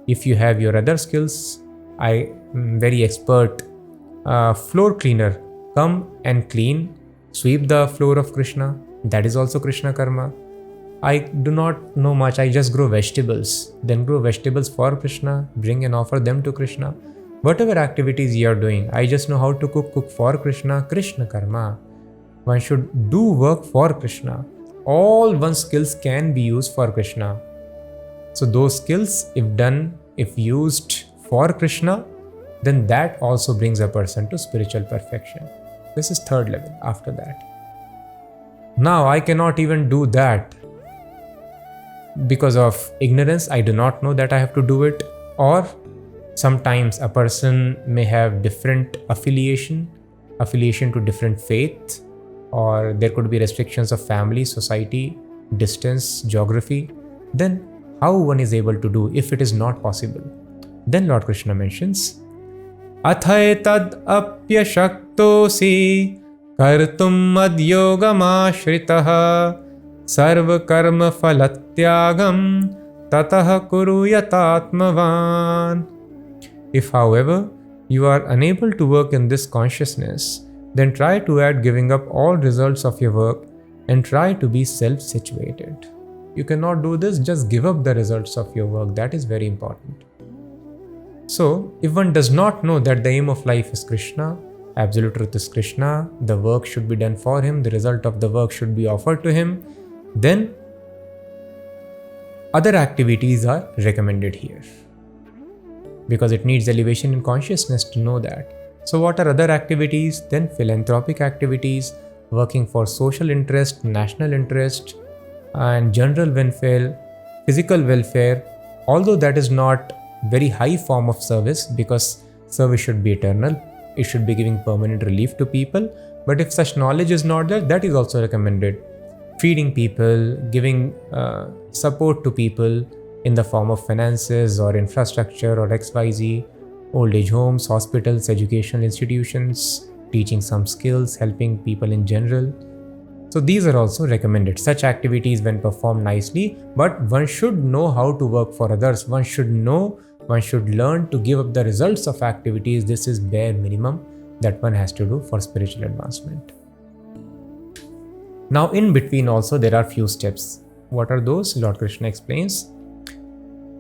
If you have your other skills, I am very expert floor cleaner. Come and clean, sweep the floor of Krishna. That is also Krishna karma. I do not know much. I just grow vegetables. Then grow vegetables for Krishna, bring and offer them to Krishna. Whatever activities you are doing, I just know how to cook for Krishna, Krishna karma. One should do work for Krishna. All one's skills can be used for Krishna. So those skills, if used for Krishna, then that also brings a person to spiritual perfection. This is third level after that. Now I cannot even do that because of ignorance. I do not know that I have to do it. Or sometimes a person may have different affiliation to different faith, or there could be restrictions of family, society, distance, geography. Then how one is able to do if it is not possible? Then Lord Krishna mentions, Athaetad apyashaktosi kartum madyogamashritah sarva karma phalatyagam tatah kuru yatatmavan. If, however, you are unable to work in this consciousness, then try to add giving up all results of your work and try to be self-situated. You cannot do this, just give up the results of your work. That is very important. So, if one does not know that the aim of life is Krishna, absolute truth is Krishna, the work should be done for him, the result of the work should be offered to him, then other activities are recommended here. Because it needs elevation in consciousness to know that. So what are other activities? Then philanthropic activities, working for social interest, national interest, and general welfare, physical welfare, although that is not very high form of service, because service should be eternal. It should be giving permanent relief to people. But if such knowledge is not there, that is also recommended. Feeding people, giving support to people in the form of finances or infrastructure or XYZ, old age homes, hospitals, educational institutions, teaching some skills, helping people in general. So these are also recommended. Such activities when performed nicely, but one should know how to work for others. One should learn to give up the results of activities. This is bare minimum that one has to do for spiritual advancement. Now in between also there are few steps. What are those? Lord Krishna explains.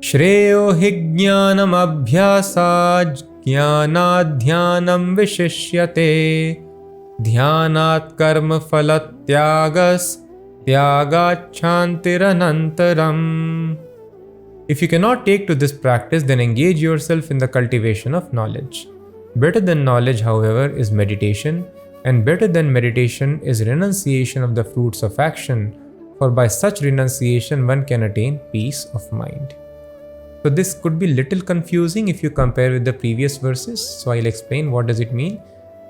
Shreyo hi jnanam abhyasaj jnanadhyanam vishishyate Dhyanat karma phalatyagas tyagachantiranantaram. If you cannot take to this practice, then engage yourself in the cultivation of knowledge. Better than knowledge, however, is meditation, and better than meditation is renunciation of the fruits of action, for by such renunciation one can attain peace of mind. So this could be little confusing if you compare with the previous verses, so I'll explain what does it mean.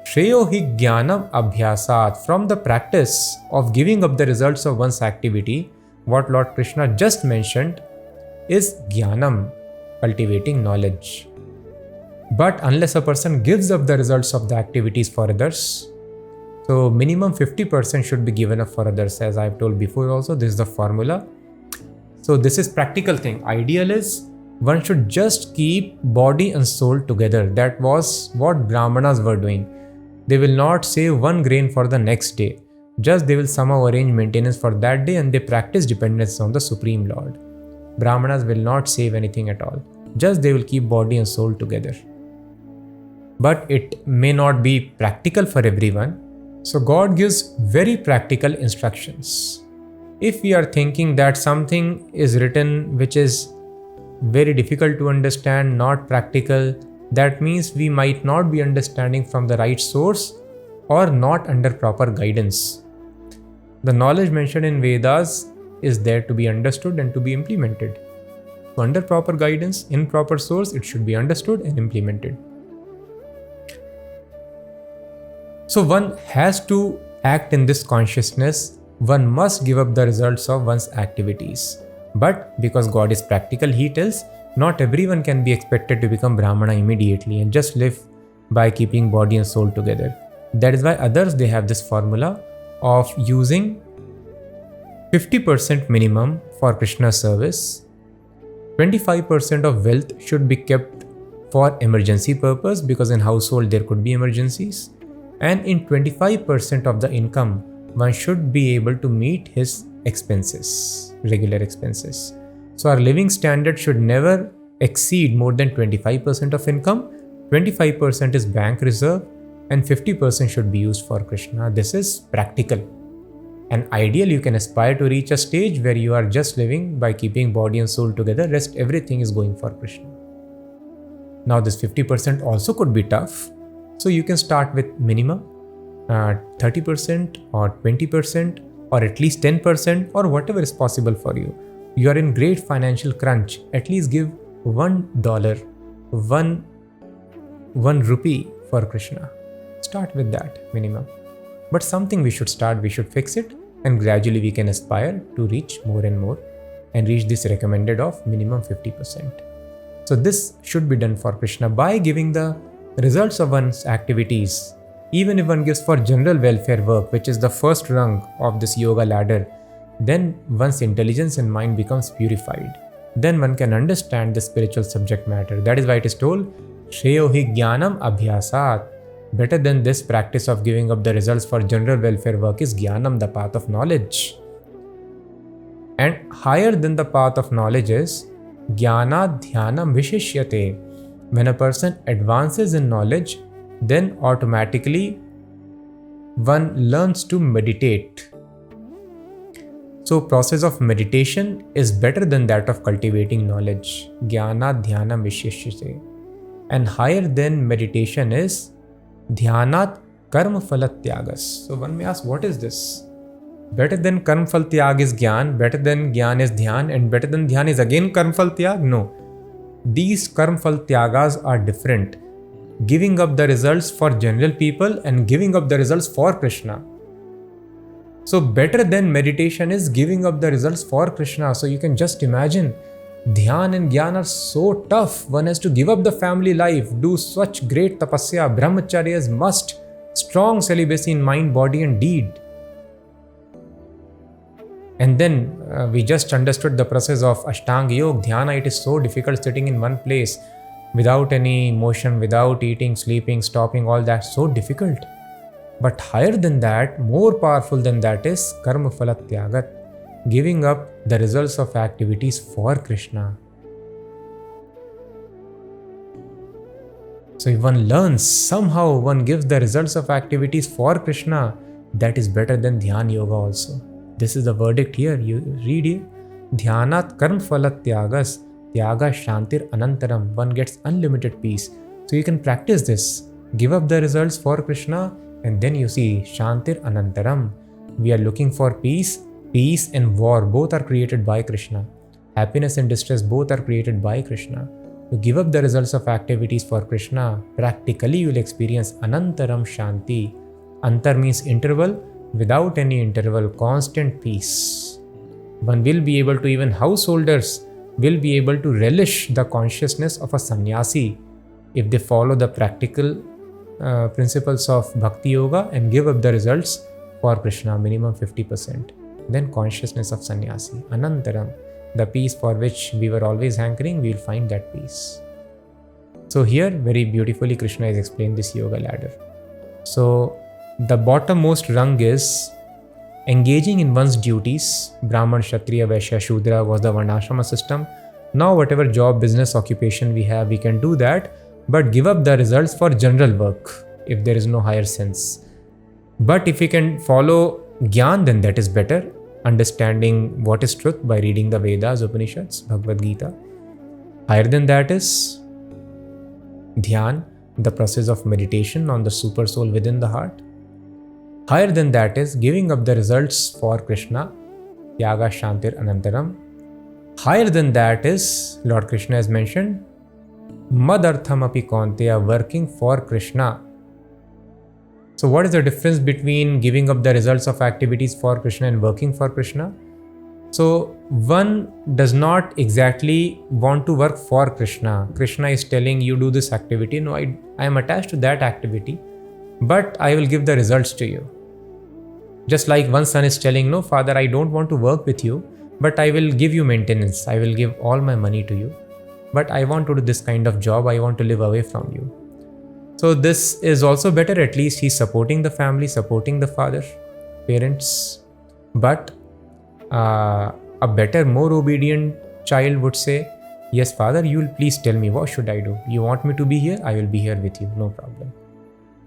Shreyo hi jnanam abhyasat. From the practice of giving up the results of one's activity, what Lord Krishna just mentioned is jnanam, cultivating knowledge. But unless a person gives up the results of the activities for others, so minimum 50% should be given up for others, as I've told before also, this is the formula. So this is practical thing. Ideal is one should just keep body and soul together. That was what Brahmanas were doing. They will not save one grain for the next day. Just they will somehow arrange maintenance for that day, and they practice dependence on the Supreme Lord. Brahmanas will not save anything at all. Just they will keep body and soul together. But it may not be practical for everyone. So God gives very practical instructions. If we are thinking that something is written which is very difficult to understand, not practical, that means we might not be understanding from the right source or not under proper guidance. The knowledge mentioned in Vedas is there to be understood and to be implemented. So under proper guidance, in proper source, it should be understood and implemented. So one has to act in this consciousness. One must give up the results of one's activities. But because God is practical, He tells, not everyone can be expected to become Brahmana immediately and just live by keeping body and soul together. That is why others, they have this formula of using 50% minimum for Krishna service. 25% of wealth should be kept for emergency purpose, because in household there could be emergencies. And in 25% of the income, one should be able to meet his expenses, regular expenses. So our living standard should never exceed more than 25% of income. 25% is bank reserve and 50% should be used for Krishna. This is practical. And ideal, you can aspire to reach a stage where you are just living by keeping body and soul together. Rest everything is going for Krishna. Now this 50% also could be tough. So you can start with minimum 30% or 20% or at least 10% or whatever is possible for you. You are in great financial crunch. At least give $1, one rupee for Krishna. Start with that minimum. But something we should start, we should fix it, and gradually we can aspire to reach more and more and reach this recommended of minimum 50%. So this should be done for Krishna by giving the results of one's activities. Even if one gives for general welfare work, which is the first rung of this yoga ladder, then one's intelligence and mind becomes purified. Then one can understand the spiritual subject matter. That is why it is told, Shreyo hi jnanam abhyasat. Better than this practice of giving up the results for general welfare work is jnanam, the path of knowledge. And higher than the path of knowledge is jnana dhyanam vishishyate. When a person advances in knowledge, then automatically one learns to meditate. So process of meditation is better than that of cultivating knowledge. Jnana dhyanam vishishyate. And higher than meditation is dhyanat karma phalat tyagas. So one may ask, what is this? Better than karma phal tyag is jnana, better than jnana is dhyan, and better than dhyan is again karma phal tyag? No. These karma phal tyagas are different. Giving up the results for general people and giving up the results for Krishna. So better than meditation is giving up the results for Krishna. So you can just imagine, dhyan and jnana are so tough. One has to give up the family life, do such great tapasya. Brahmacharya is must. Strong celibacy in mind, body and deed. And then we just understood the process of Ashtanga Yoga. Dhyana, it is so difficult sitting in one place without any motion, without eating, sleeping, stopping, all that. So difficult. But higher than that, more powerful than that is karma phalat tyagat. Giving up the results of activities for Krishna. So if one learns, somehow one gives the results of activities for Krishna, that is better than Dhyan Yoga also. This is the verdict here. You read here. Dhyanat karm phalat tyagas, tyaga shantir anantaram. One gets unlimited peace. So you can practice this. Give up the results for Krishna, and then you see shantir anantaram. We are looking for peace. Peace and war both are created by Krishna. Happiness and distress both are created by Krishna. You give up the results of activities for Krishna, practically you will experience anantaram shanti. Antar means interval, without any interval, constant peace. One will be able to, even householders will be able to relish the consciousness of a sannyasi if they follow the practical principles of Bhakti Yoga and give up the results for Krishna, minimum 50%. Then consciousness of sannyasi, anantaram, the peace for which we were always hankering, we will find that peace. So here very beautifully Krishna has explained this yoga ladder. So the bottommost rung is engaging in one's duties. Brahman, Kshatriya, Vaishya, Shudra was the Varnashrama system. Now whatever job, business, occupation we have, we can do that, but give up the results for general work if there is no higher sense. But if we can follow Gyan, then that is better. Understanding what is truth by reading the Vedas, Upanishads, Bhagavad Gita. Higher than that is Dhyan, the process of meditation on the super soul within the heart. Higher than that is giving up the results for Krishna, Tyaga Shantir Anantaram. Higher than that is, Lord Krishna has mentioned, Madartham api Kaunteya, working for Krishna. So what is the difference between giving up the results of activities for Krishna and working for Krishna? So one does not exactly want to work for Krishna. Krishna is telling you do this activity. No, I am attached to that activity, but I will give the results to you. Just like one son is telling, no father, I don't want to work with you, but I will give you maintenance. I will give all my money to you, but I want to do this kind of job. I want to live away from you. So this is also better. At least he's supporting the family, supporting the father, parents. But a better, more obedient child would say, yes, father, you will please tell me, what should I do? You want me to be here? I will be here with you, no problem.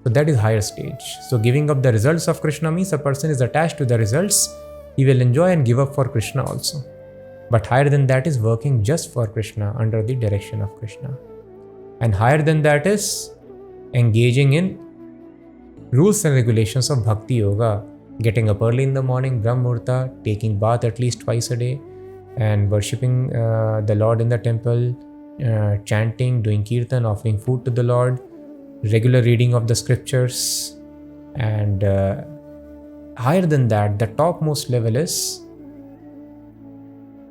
So that is higher stage. So giving up the results of Krishna means a person is attached to the results. He will enjoy and give up for Krishna also. But higher than that is working just for Krishna under the direction of Krishna. And higher than that is engaging in rules and regulations of Bhakti Yoga, getting up early in the morning, Brahm Muhurta, taking bath at least twice a day, and worshipping the Lord in the temple, chanting, doing kirtan, offering food to the Lord, regular reading of the scriptures. And higher than that, the topmost level is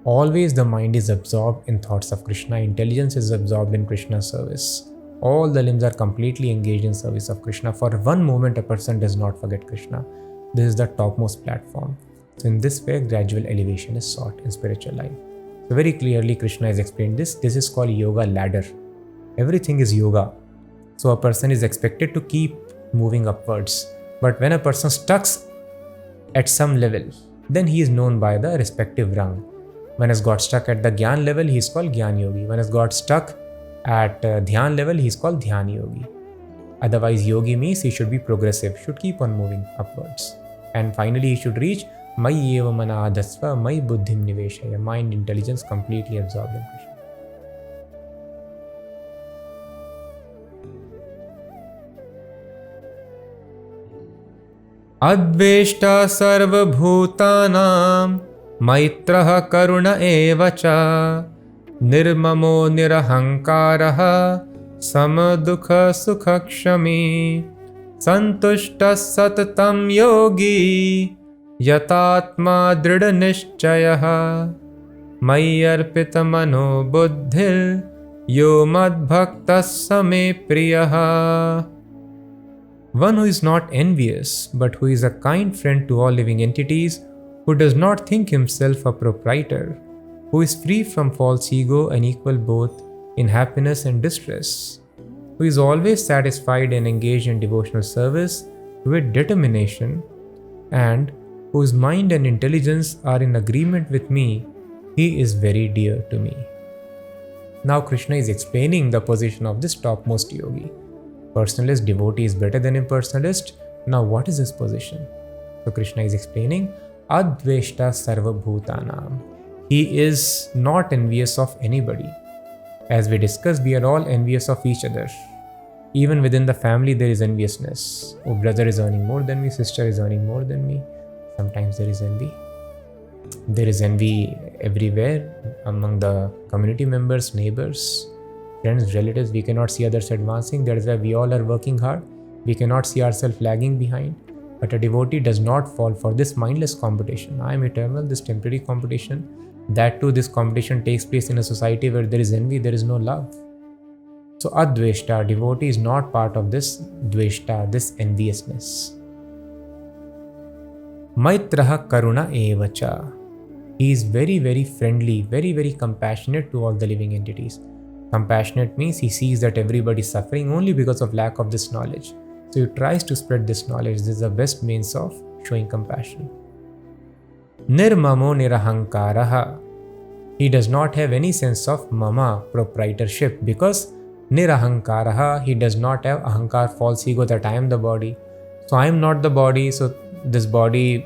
always the mind is absorbed in thoughts of Krishna, intelligence is absorbed in Krishna's service. All the limbs are completely engaged in service of Krishna. For one moment, a person does not forget Krishna. This is the topmost platform. So in this way, gradual elevation is sought in spiritual life. So very clearly, Krishna has explained this. This is called yoga ladder. Everything is yoga. So a person is expected to keep moving upwards. But when a person stucks at some level, then he is known by the respective rung. When has got stuck at the Gyan level, he is called Gyan Yogi. When has got stuck at Dhyan level, he is called Dhyan Yogi. Otherwise, Yogi means he should be progressive, should keep on moving upwards. And finally, he should reach Mayi eva mana adhasva, Mayi buddhim niveshaya, mind intelligence completely absorbed in Krishna. Adveshta sarva bhutanam, maitraha karuna evacha, nirmamo nirahankaraha, samadukha sukhakshami, santushta satatam yogi, yatatma drida nishchayaha, mayarpita mano buddhir, yo madbhaktas same priyaha. One who is not envious, but who is a kind friend to all living entities, who does not think himself a proprietor, who is free from false ego and equal both in happiness and distress, who is always satisfied and engaged in devotional service with determination, and whose mind and intelligence are in agreement with me, he is very dear to me. Now Krishna is explaining the position of this topmost yogi. Personalist devotee is better than impersonalist. Now what is his position? So Krishna is explaining, Adveshta Sarva Bhutanam. He is not envious of anybody. As we discussed, we are all envious of each other. Even within the family, there is enviousness. Oh, brother is earning more than me, sister is earning more than me. Sometimes there is envy. There is envy everywhere among the community members, neighbors, friends, relatives. We cannot see others advancing. That is why we all are working hard. We cannot see ourselves lagging behind. But a devotee does not fall for this mindless competition. I am eternal, this temporary competition. That too, this competition takes place in a society where there is envy, there is no love. So Adveshta, devotee, is not part of this Dveshta, this enviousness. Maitraha Karuna Evacha. He is very, very friendly, very, very compassionate to all the living entities. Compassionate means he sees that everybody is suffering only because of lack of this knowledge. So he tries to spread this knowledge. This is the best means of showing compassion. Nirmamo Nirahankaraha. He does not have any sense of mama, proprietorship, because Nirahankaraha, he does not have ahankar, false ego, that I am the body. So I am not the body, so this body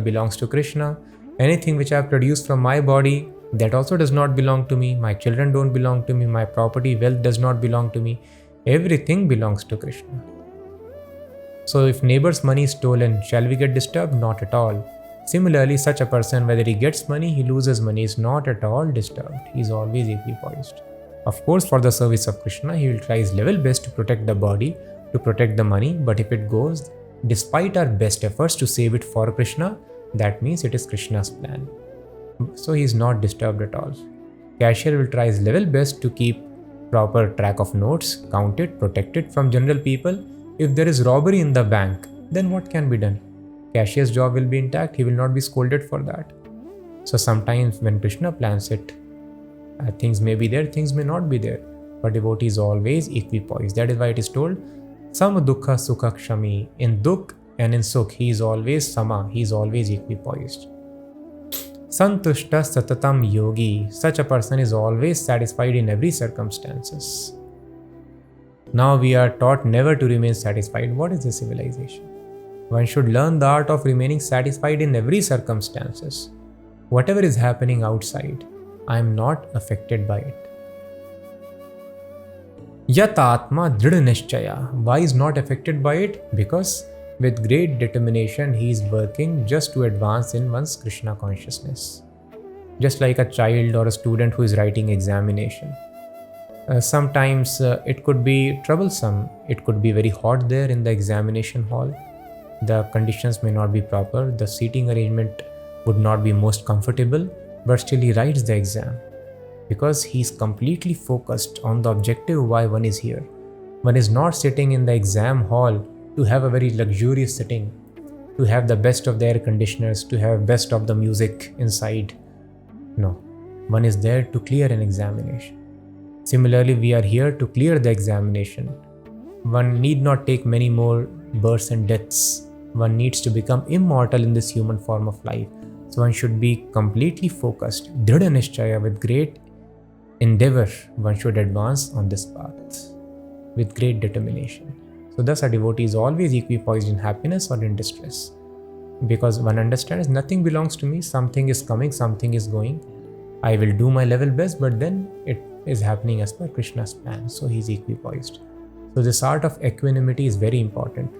belongs to Krishna. Anything which I have produced from my body, that also does not belong to me. My children don't belong to me. My property, wealth does not belong to me. Everything belongs to Krishna. So if neighbor's money is stolen, shall we get disturbed? Not at all. Similarly, such a person, whether he gets money, he loses money, is not at all disturbed. He is always equipoised. Of course, for the service of Krishna, he will try his level best to protect the body, to protect the money. But if it goes, despite our best efforts to save it for Krishna, that means it is Krishna's plan. So he is not disturbed at all. Cashier will try his level best to keep proper track of notes, count it, protect it from general people. If there is robbery in the bank, then what can be done? Cashier's job will be intact. He will not be scolded for that. So sometimes when Krishna plans it, things may be there, things may not be there. But devotee is always equipoised. That is why it is told, Sama Dukkha Sukha Kshami. In Dukh and in Sukh, he is always Sama. He is always equipoised. Santushta Satatam Yogi. Such a person is always satisfied in every circumstances. Now we are taught never to remain satisfied. What is the civilization? One should learn the art of remaining satisfied in every circumstances. Whatever is happening outside, I am not affected by it. Yat Atma Dridha Nishchaya. Why is not affected by it? Because with great determination he is working just to advance in one's Krishna consciousness. Just like a child or a student who is writing examination. Sometimes it could be troublesome. It could be very hot there in the examination hall. The conditions may not be proper. The seating arrangement would not be most comfortable. But still he writes the exam. Because he is completely focused on the objective why one is here. One is not sitting in the exam hall to have a very luxurious sitting. To have the best of the air conditioners. To have best of the music inside. No. One is there to clear an examination. Similarly, we are here to clear the examination. One need not take many more births and deaths. One needs to become immortal in this human form of life. So one should be completely focused, Dridha Nishchaya, with great endeavor. One should advance on this path with great determination. So thus a devotee is always equipoised in happiness or in distress. Because one understands nothing belongs to me, something is coming, something is going. I will do my level best, but then it is happening as per Krishna's plan. So he is equipoised. So this art of equanimity is very important.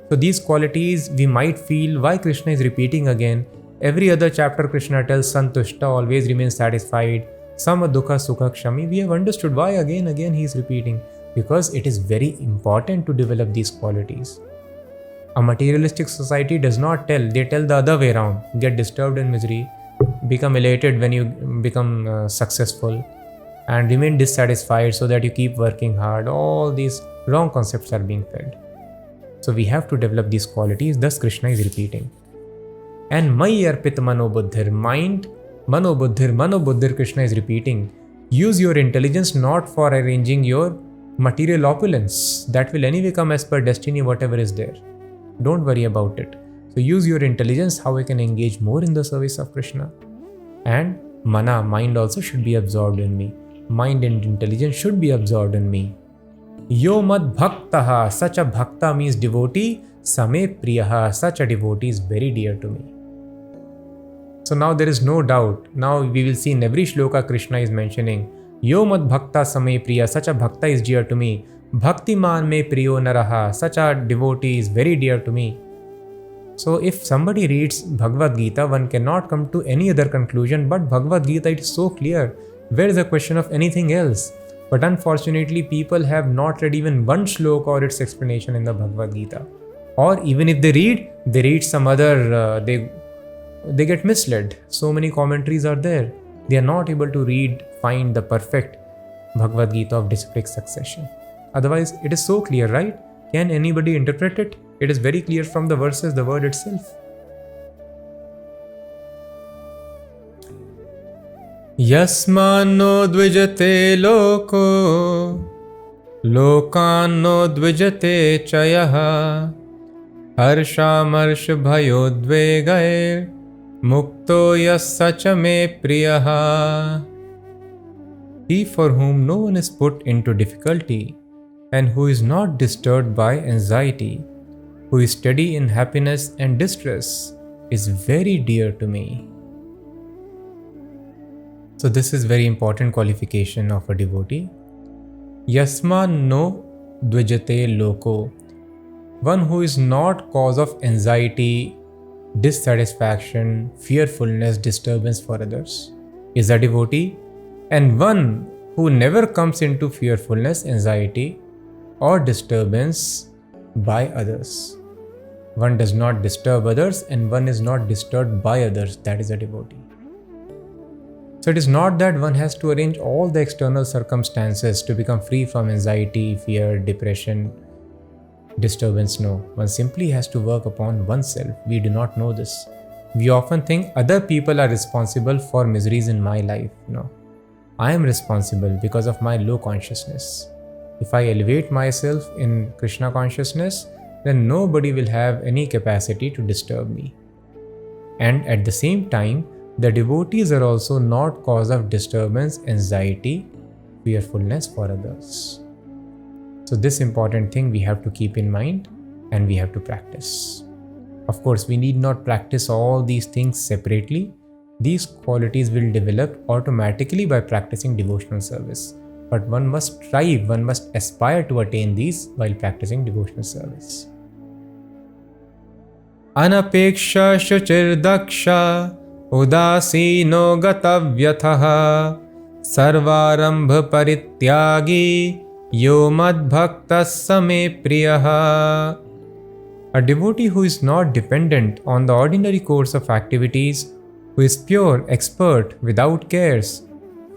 So these qualities we might feel why Krishna is repeating again. Every other chapter Krishna tells Santushta, always remain satisfied. Sama Dukkha Sukha Kshami. We have understood why again he is repeating. Because it is very important to develop these qualities. A materialistic society does not tell, they tell the other way around. Get disturbed in misery, become elated when you become successful, and remain dissatisfied so that you keep working hard. All these wrong concepts are being fed. So we have to develop these qualities. Thus Krishna is repeating. And Mai Arpit Manobuddhir, mind, Manobuddhir, Krishna is repeating. Use your intelligence not for arranging your material opulence. That will anyway come as per destiny, whatever is there. Don't worry about it. So use your intelligence, how I can engage more in the service of Krishna. And Mana, mind also should be absorbed in me. Mind and intelligence should be absorbed in me. Yo mad bhaktaha, such a bhakta means devotee. Same priyaha, such a devotee is very dear to me. So now there is no doubt. Now we will see in every shloka Krishna is mentioning, Yo mad bhakta same priya, such a bhakta is dear to me. Bhaktiman me priyo naraha, such a devotee is very dear to me. So if somebody reads Bhagavad Gita, one cannot come to any other conclusion, but Bhagavad Gita, it is so clear. Where is the question of anything else? But unfortunately, people have not read even one shloka or its explanation in the Bhagavad Gita. Or even if they read some other, they get misled. So many commentaries are there. They are not able to find the perfect Bhagavad Gita of disciplic succession. Otherwise, it is so clear, right? Can anybody interpret it? It is very clear from the verses, the word itself. Yasmano dvijate loko, lokano dvijate chayaha, harsha marsh bhayodvegair, mukto yasacha me priyaha. He for whom no one is put into difficulty, and who is not disturbed by anxiety, who is steady in happiness and distress, is very dear to me. So this is very important qualification of a devotee. Yasma no dvijate loko. One who is not cause of anxiety, dissatisfaction, fearfulness, disturbance for others is a devotee. And one who never comes into fearfulness, anxiety, or disturbance by others. One does not disturb others and one is not disturbed by others. That is a devotee. So it is not that one has to arrange all the external circumstances to become free from anxiety, fear, depression, disturbance. No, one simply has to work upon oneself. We do not know this. We often think other people are responsible for miseries in my life. No, I am responsible because of my low consciousness. If I elevate myself in Krishna consciousness, then nobody will have any capacity to disturb me. And at the same time, the devotees are also not cause of disturbance, anxiety, fearfulness for others. So this important thing we have to keep in mind and we have to practice. Of course, we need not practice all these things separately. These qualities will develop automatically by practicing devotional service. But one must strive, one must aspire to attain these while practicing devotional service. Anapeksha shuchir daksha udasino gatavyathaha sarvarambha parityagi yo madbhaktas same priyaha. A devotee who is not dependent on the ordinary course of activities, who is pure, expert, without cares,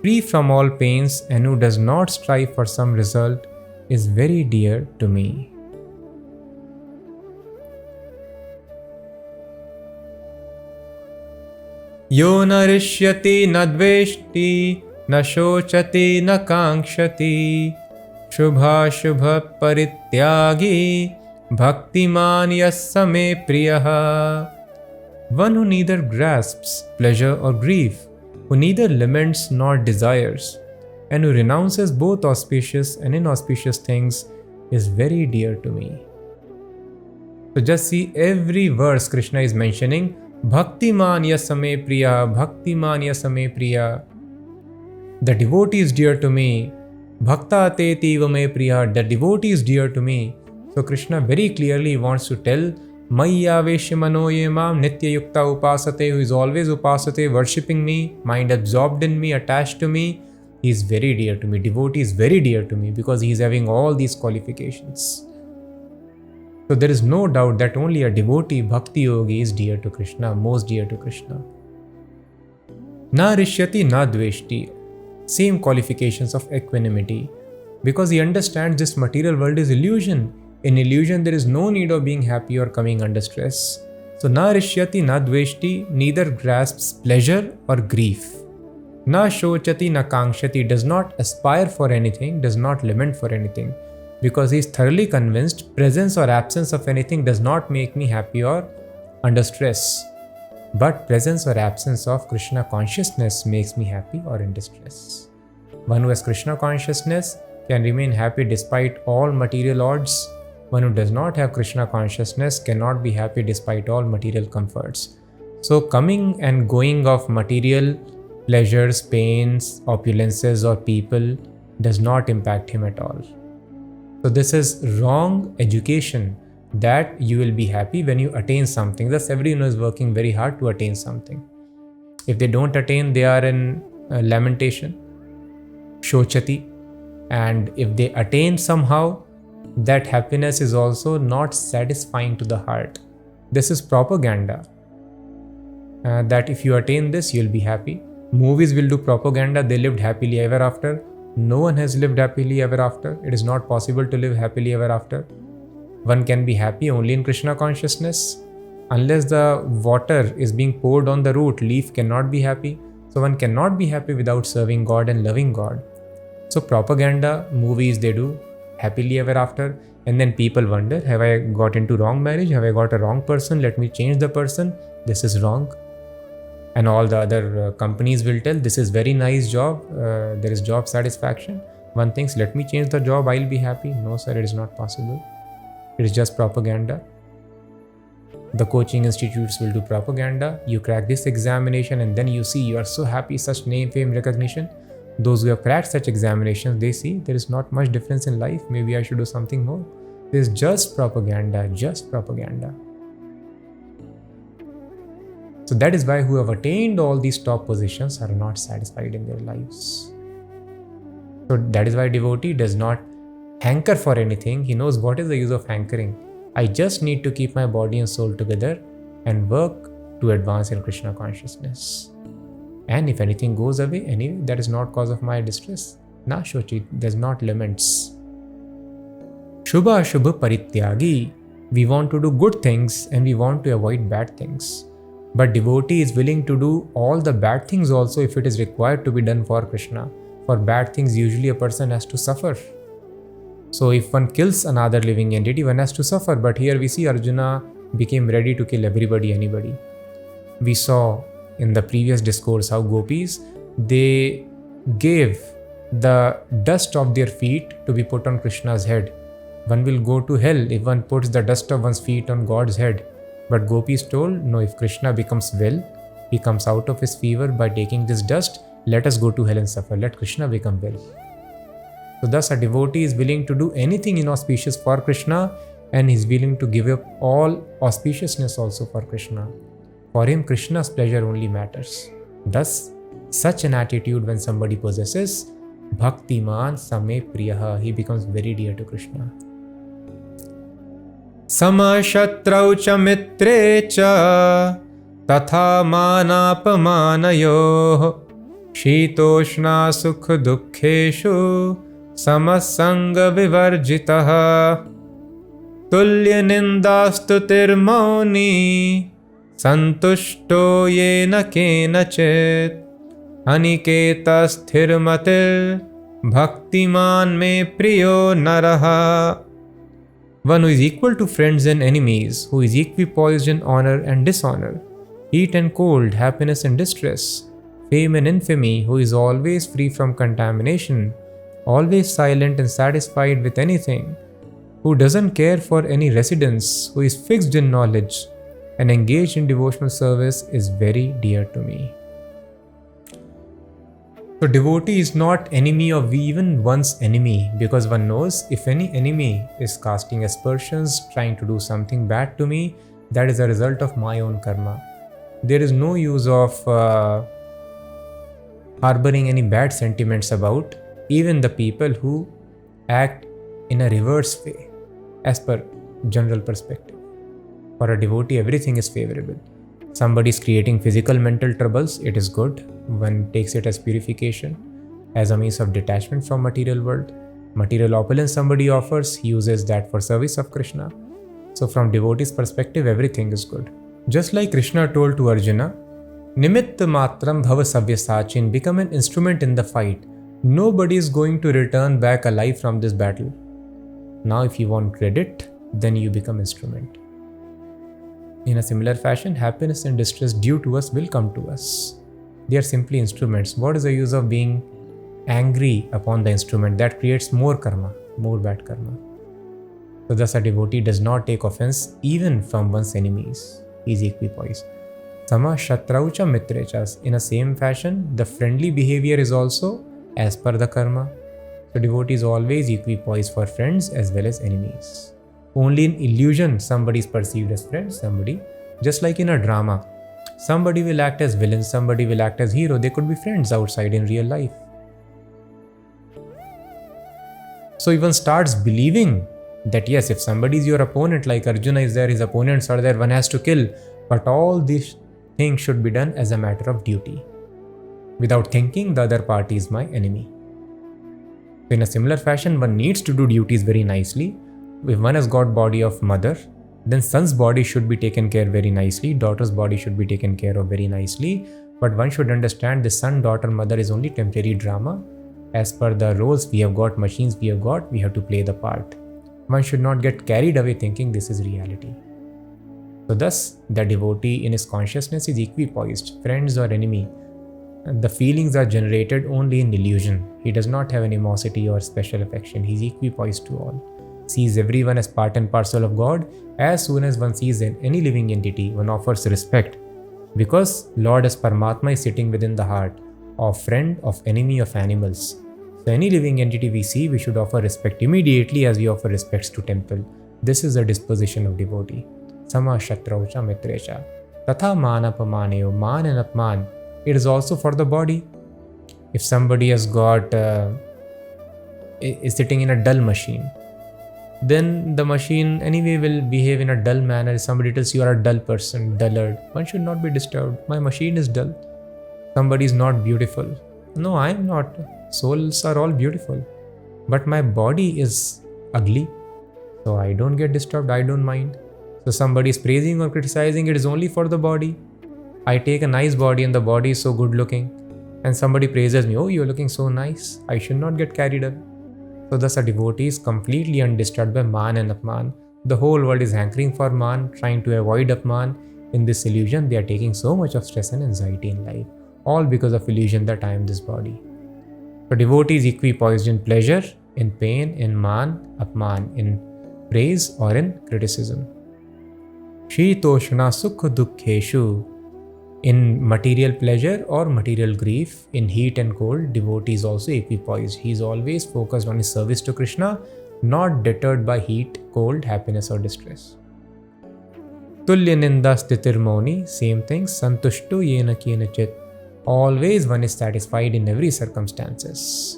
free from all pains, and who does not strive for some result, is very dear to me. Yo narishyati na dveshti, na shochati na kankshati, shubha shubha parityagi, bhaktiman yassame priyaha. One who neither grasps pleasure or grief, who neither laments nor desires, and who renounces both auspicious and inauspicious things, is very dear to me. So just see every verse Krishna is mentioning, Bhaktiman yasame priya, Bhaktiman yasame priya. The devotee is dear to me. Bhakta te tiva me priya. The devotee is dear to me. So Krishna very clearly wants to tell Maya Veshimano Yemam Nitya Yukta Upasate, who is always Upasate, worshipping me, mind absorbed in me, attached to me. He is very dear to me. Devotee is very dear to me because he is having all these qualifications. So there is no doubt that only a devotee, bhakti yogi, is dear to Krishna, most dear to Krishna. Na rishyati na dveshti. Same qualifications of equanimity. Because he understands this material world is illusion. In illusion, there is no need of being happy or coming under stress. So, na rishyati na dveshti, neither grasps pleasure or grief. Na shochati na kankshati, does not aspire for anything, does not lament for anything. Because he is thoroughly convinced presence or absence of anything does not make me happy or under stress. But presence or absence of Krishna consciousness makes me happy or in distress. One who has Krishna consciousness can remain happy despite all material odds. One who does not have Krishna consciousness cannot be happy despite all material comforts. So coming and going of material pleasures, pains, opulences or people does not impact him at all. So this is wrong education that you will be happy when you attain something. Thus everyone is working very hard to attain something. If they don't attain, they are in lamentation, shochati. And if they attain somehow, that happiness is also not satisfying to the heart. This is propaganda. That if you attain this, you'll be happy. Movies will do propaganda. They lived happily ever after. No one has lived happily ever after. It is not possible to live happily ever after. One can be happy only in Krishna consciousness. Unless the water is being poured on the root, leaf cannot be happy. So one cannot be happy without serving God and loving God. So propaganda, movies, they do happily ever after. And then people wonder, have I got into wrong marriage? Have I got a wrong person? Let me change the person. This is wrong. And all the other companies will tell, this is very nice job. There is job satisfaction. One thinks, let me change the job. I'll be happy. No, sir, it is not possible. It is just propaganda. The coaching institutes will do propaganda. You crack this examination and then you see you are so happy, such name, fame, recognition. Those who have cracked such examinations, they see there is not much difference in life. Maybe I should do something more. This is just propaganda, just propaganda. So that is why who have attained all these top positions are not satisfied in their lives. So that is why devotee does not hanker for anything. He knows what is the use of hankering. I just need to keep my body and soul together and work to advance in Krishna consciousness. And if anything goes away, anyway, that is not cause of my distress. Na shochi, there's not laments. Shubha Shubha Parityagi. We want to do good things and we want to avoid bad things. But devotee is willing to do all the bad things also if it is required to be done for Krishna. For bad things, usually a person has to suffer. So if one kills another living entity, one has to suffer. But here we see Arjuna became ready to kill everybody, anybody. We saw in the previous discourse how gopis, they gave the dust of their feet to be put on Krishna's head. One will go to hell if one puts the dust of one's feet on God's head. But gopis told, no, if Krishna becomes well, he comes out of his fever by taking this dust, let us go to hell and suffer. Let Krishna become well. So thus a devotee is willing to do anything inauspicious for Krishna and is willing to give up all auspiciousness also for Krishna. For him, Krishna's pleasure only matters. Thus, such an attitude when somebody possesses, Bhaktiman Same Priyaha, he becomes very dear to Krishna. Sama Shatrau cha mitre cha tatha manapamanayoh Shitoshna sukha dukkheshu samasanga vivarjitaha Tulya nindastutir mauni Santushto yena kenachit Aniketa sthirmatir Bhaktiman me priyo naraha. One who is equal to friends and enemies, who is equipoised in honor and dishonor, heat and cold, happiness and distress, fame and infamy, who is always free from contamination, always silent and satisfied with anything, who doesn't care for any residence, who is fixed in knowledge and engaged in devotional service is very dear to me. So devotee is not enemy of even one's enemy, because one knows if any enemy is casting aspersions, trying to do something bad to me, that is a result of my own karma. There is no use of harboring any bad sentiments about even the people who act in a reverse way, as per general perspective. For a devotee, everything is favorable. Somebody is creating physical mental troubles, it is good. One takes it as purification, as a means of detachment from material world. Material opulence somebody offers, he uses that for service of Krishna. So from devotee's perspective, everything is good. Just like Krishna told to Arjuna, Nimitta matram bhava savyasachin, become an instrument in the fight. Nobody is going to return back alive from this battle. Now if you want credit, then you become instrument. In a similar fashion, happiness and distress due to us will come to us. They are simply instruments. What is the use of being angry upon the instrument, that creates more karma, more bad karma. So thus a devotee does not take offense even from one's enemies. He is equipoised. Sama shatraucha mitrecha. In a same fashion, the friendly behavior is also as per the karma. So devotee is always equipoised for friends as well as enemies. Only in illusion somebody is perceived as friend, somebody. Just like in a drama, somebody will act as villain, somebody will act as hero. They could be friends outside in real life. So even starts believing that yes, if somebody is your opponent, like Arjuna is there, his opponents are there, one has to kill. But all these things should be done as a matter of duty, without thinking the other party is my enemy. In a similar fashion, one needs to do duties very nicely. If one has got body of mother, then son's body should be taken care very nicely, daughter's body should be taken care of very nicely. But one should understand the son, daughter, mother is only temporary drama. As per the roles we have got, machines we have got, we have to play the part. One should not get carried away thinking this is reality. So thus, the devotee in his consciousness is equipoised, friends or enemy. The feelings are generated only in illusion. He does not have animosity or special affection. He is equipoised to all. Sees everyone as part and parcel of God. As soon as one sees any living entity, one offers respect. Because Lord as Paramatma is sitting within the heart of friend, of enemy, of animals. So any living entity we see, we should offer respect immediately as we offer respects to temple. This is the disposition of devotee. Sama shatraucha mitrecha. Tatha manapamaneyo. Man and apman. It is also for the body. If somebody has got is sitting in a dull machine, then the machine anyway will behave in a dull manner. If somebody tells you are a dull person, dullard, one should not be disturbed. My machine is dull. Somebody is not beautiful. No, I am not. Souls are all beautiful. But my body is ugly. So I don't get disturbed. I don't mind. So somebody is praising or criticizing, it is only for the body. I take a nice body and the body is so good looking. And somebody praises me, oh, you're looking so nice. I should not get carried away. So thus a devotee is completely undisturbed by man and apman. The whole world is hankering for man, trying to avoid apman. In this illusion, they are taking so much of stress and anxiety in life. All because of illusion that I am this body. So devotee is equipoised in pleasure, in pain, in man, apman, in praise or in criticism. Shitoshna sukha dukkheshu. In material pleasure or material grief, in heat and cold, devotee is also equipoised. He is always focused on his service to Krishna, not deterred by heat, cold, happiness or distress. Tulya ninda stitir moni, same thing, santushtu yena kenachit. Always one is satisfied in every circumstances.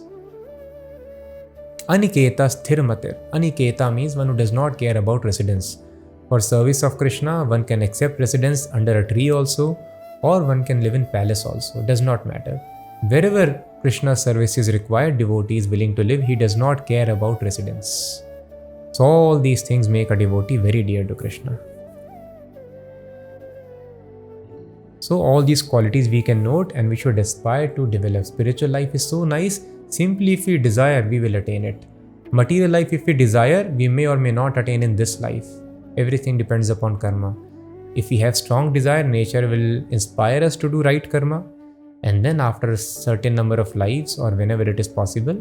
Aniketa sthirmatir. Aniketa means one who does not care about residence. For service of Krishna, one can accept residence under a tree also, or one can live in palace also, does not matter. Wherever Krishna's service is required, devotee is willing to live, he does not care about residence. So all these things make a devotee very dear to Krishna. So all these qualities we can note and we should aspire to develop. Spiritual life is so nice, simply if we desire, we will attain it. Material life, if we desire, we may or may not attain in this life. Everything depends upon karma. If we have strong desire, nature will inspire us to do right karma. And then after a certain number of lives or whenever it is possible,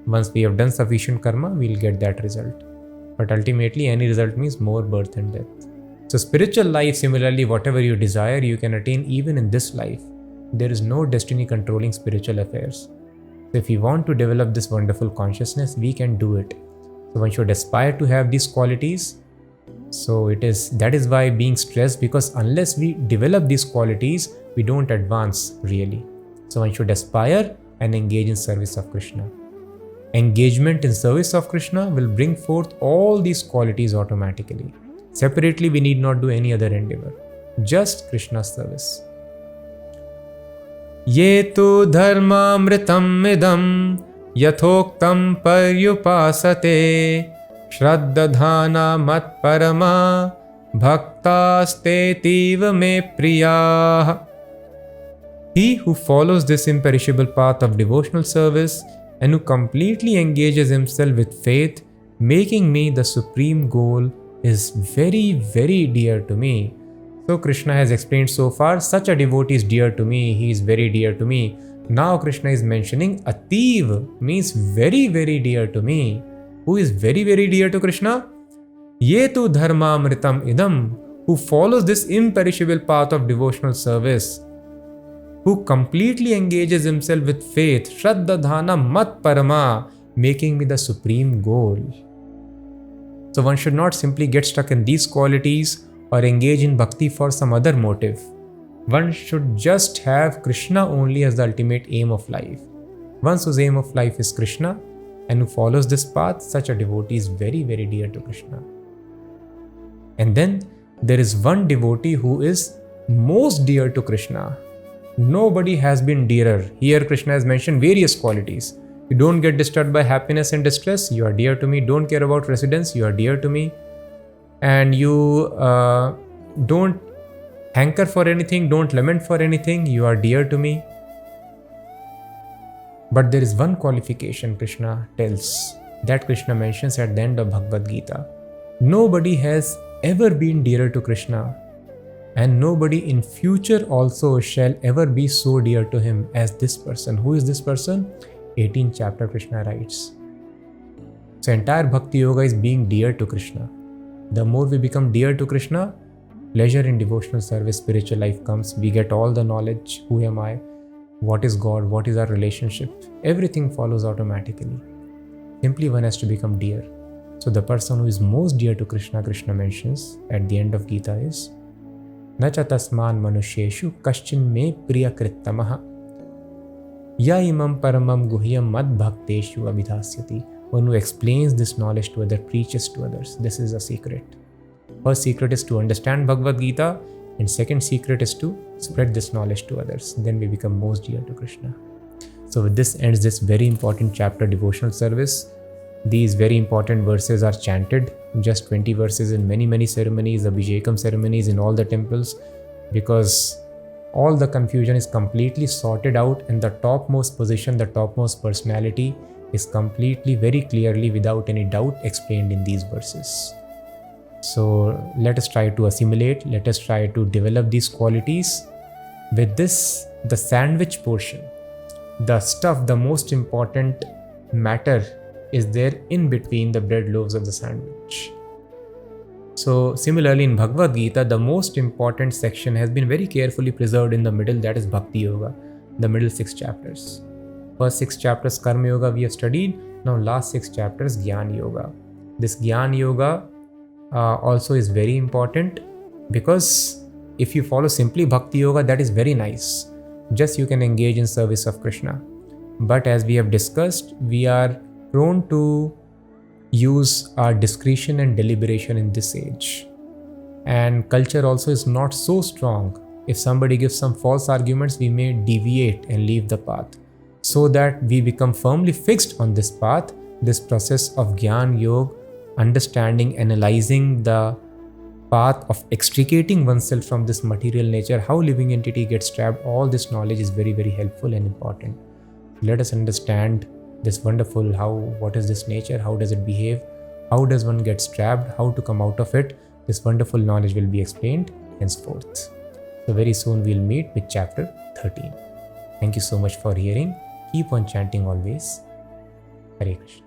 once we have done sufficient karma, we will get that result. But ultimately, any result means more birth and death. So spiritual life, similarly, whatever you desire, you can attain even in this life. There is no destiny controlling spiritual affairs. So if we want to develop this wonderful consciousness, we can do it. So one should aspire to have these qualities. So that is why being stressed, because unless we develop these qualities, we don't advance really. So one should aspire and engage in service of Krishna. Engagement in service of Krishna will bring forth all these qualities automatically. Separately, we need not do any other endeavor. Just Krishna's service. Yetu dharmamritam midam yathoktam paryupasate Shraddhadhana mat parama bhaktastetiva me priya. He who follows this imperishable path of devotional service and who completely engages himself with faith, making me the supreme goal, is very, very dear to me. So Krishna has explained so far, such a devotee is dear to me, he is very dear to me. Now Krishna is mentioning Ativ means very, very dear to me. Who is very, very dear to Krishna? Ye tu dharmamritam idam, who follows this imperishable path of devotional service, who completely engages himself with faith, Shraddha mat parama, making me the supreme goal. So one should not simply get stuck in these qualities or engage in bhakti for some other motive. One should just have Krishna only as the ultimate aim of life. One whose aim of life is Krishna and who follows this path, such a devotee is very, very dear to Krishna. And then there is one devotee who is most dear to Krishna. Nobody has been dearer. Here Krishna has mentioned various qualities. You don't get disturbed by happiness and distress, you are dear to me. Don't care about residence, you are dear to me. And you don't hanker for anything, don't lament for anything, you are dear to me. But there is one qualification Krishna tells, that Krishna mentions at the end of Bhagavad Gita. Nobody has ever been dearer to Krishna, and nobody in future also shall ever be so dear to him as this person. Who is this person? 18th chapter Krishna writes. So entire Bhakti Yoga is being dear to Krishna. The more we become dear to Krishna, pleasure in devotional service, spiritual life comes. We get all the knowledge. Who am I? What is God? What is our relationship? Everything follows automatically. Simply one has to become dear. So the person who is most dear to Krishna, Krishna mentions at the end of Gita is Nacha tasman manusheshu kaschin me priya krittamaha ya imam paramam guhyam mad bhakteshu abhidhasyati. One who explains this knowledge to others, preaches to others. This is a secret. First secret is to understand Bhagavad Gita, and second secret is to spread this knowledge to others. Then we become most dear to Krishna. So with this ends this very important chapter, devotional service. These very important verses are chanted, just 20 verses in many ceremonies, Abhishekam ceremonies in all the temples, because all the confusion is completely sorted out, and the topmost position, the topmost personality is completely, very clearly, without any doubt, explained in these verses. So let us try to assimilate, let us try to develop these qualities. With this, the sandwich portion, the stuff, the most important matter is there in between the bread loaves of the sandwich. So similarly in Bhagavad Gita, the most important section has been very carefully preserved in the middle, that is Bhakti Yoga, the middle 6 chapters. First 6 chapters Karma Yoga we have studied, now last 6 chapters Jnana Yoga. This Jnana Yoga also is very important, because if you follow simply Bhakti Yoga, that is very nice. Just you can engage in service of Krishna. But as we have discussed, we are prone to use our discretion and deliberation in this age. And culture also is not so strong. If somebody gives some false arguments, we may deviate and leave the path. So that we become firmly fixed on this path, this process of Jnana Yoga, understanding, analyzing the path of extricating oneself from this material nature, how living entity gets trapped, all this knowledge is very, very helpful and important. Let us understand this wonderful, what is this nature, how does it behave, how does one get trapped, how to come out of it. This wonderful knowledge will be explained henceforth. So very soon we'll meet with chapter 13. Thank you so much for hearing. Keep on chanting always. Hare Krishna.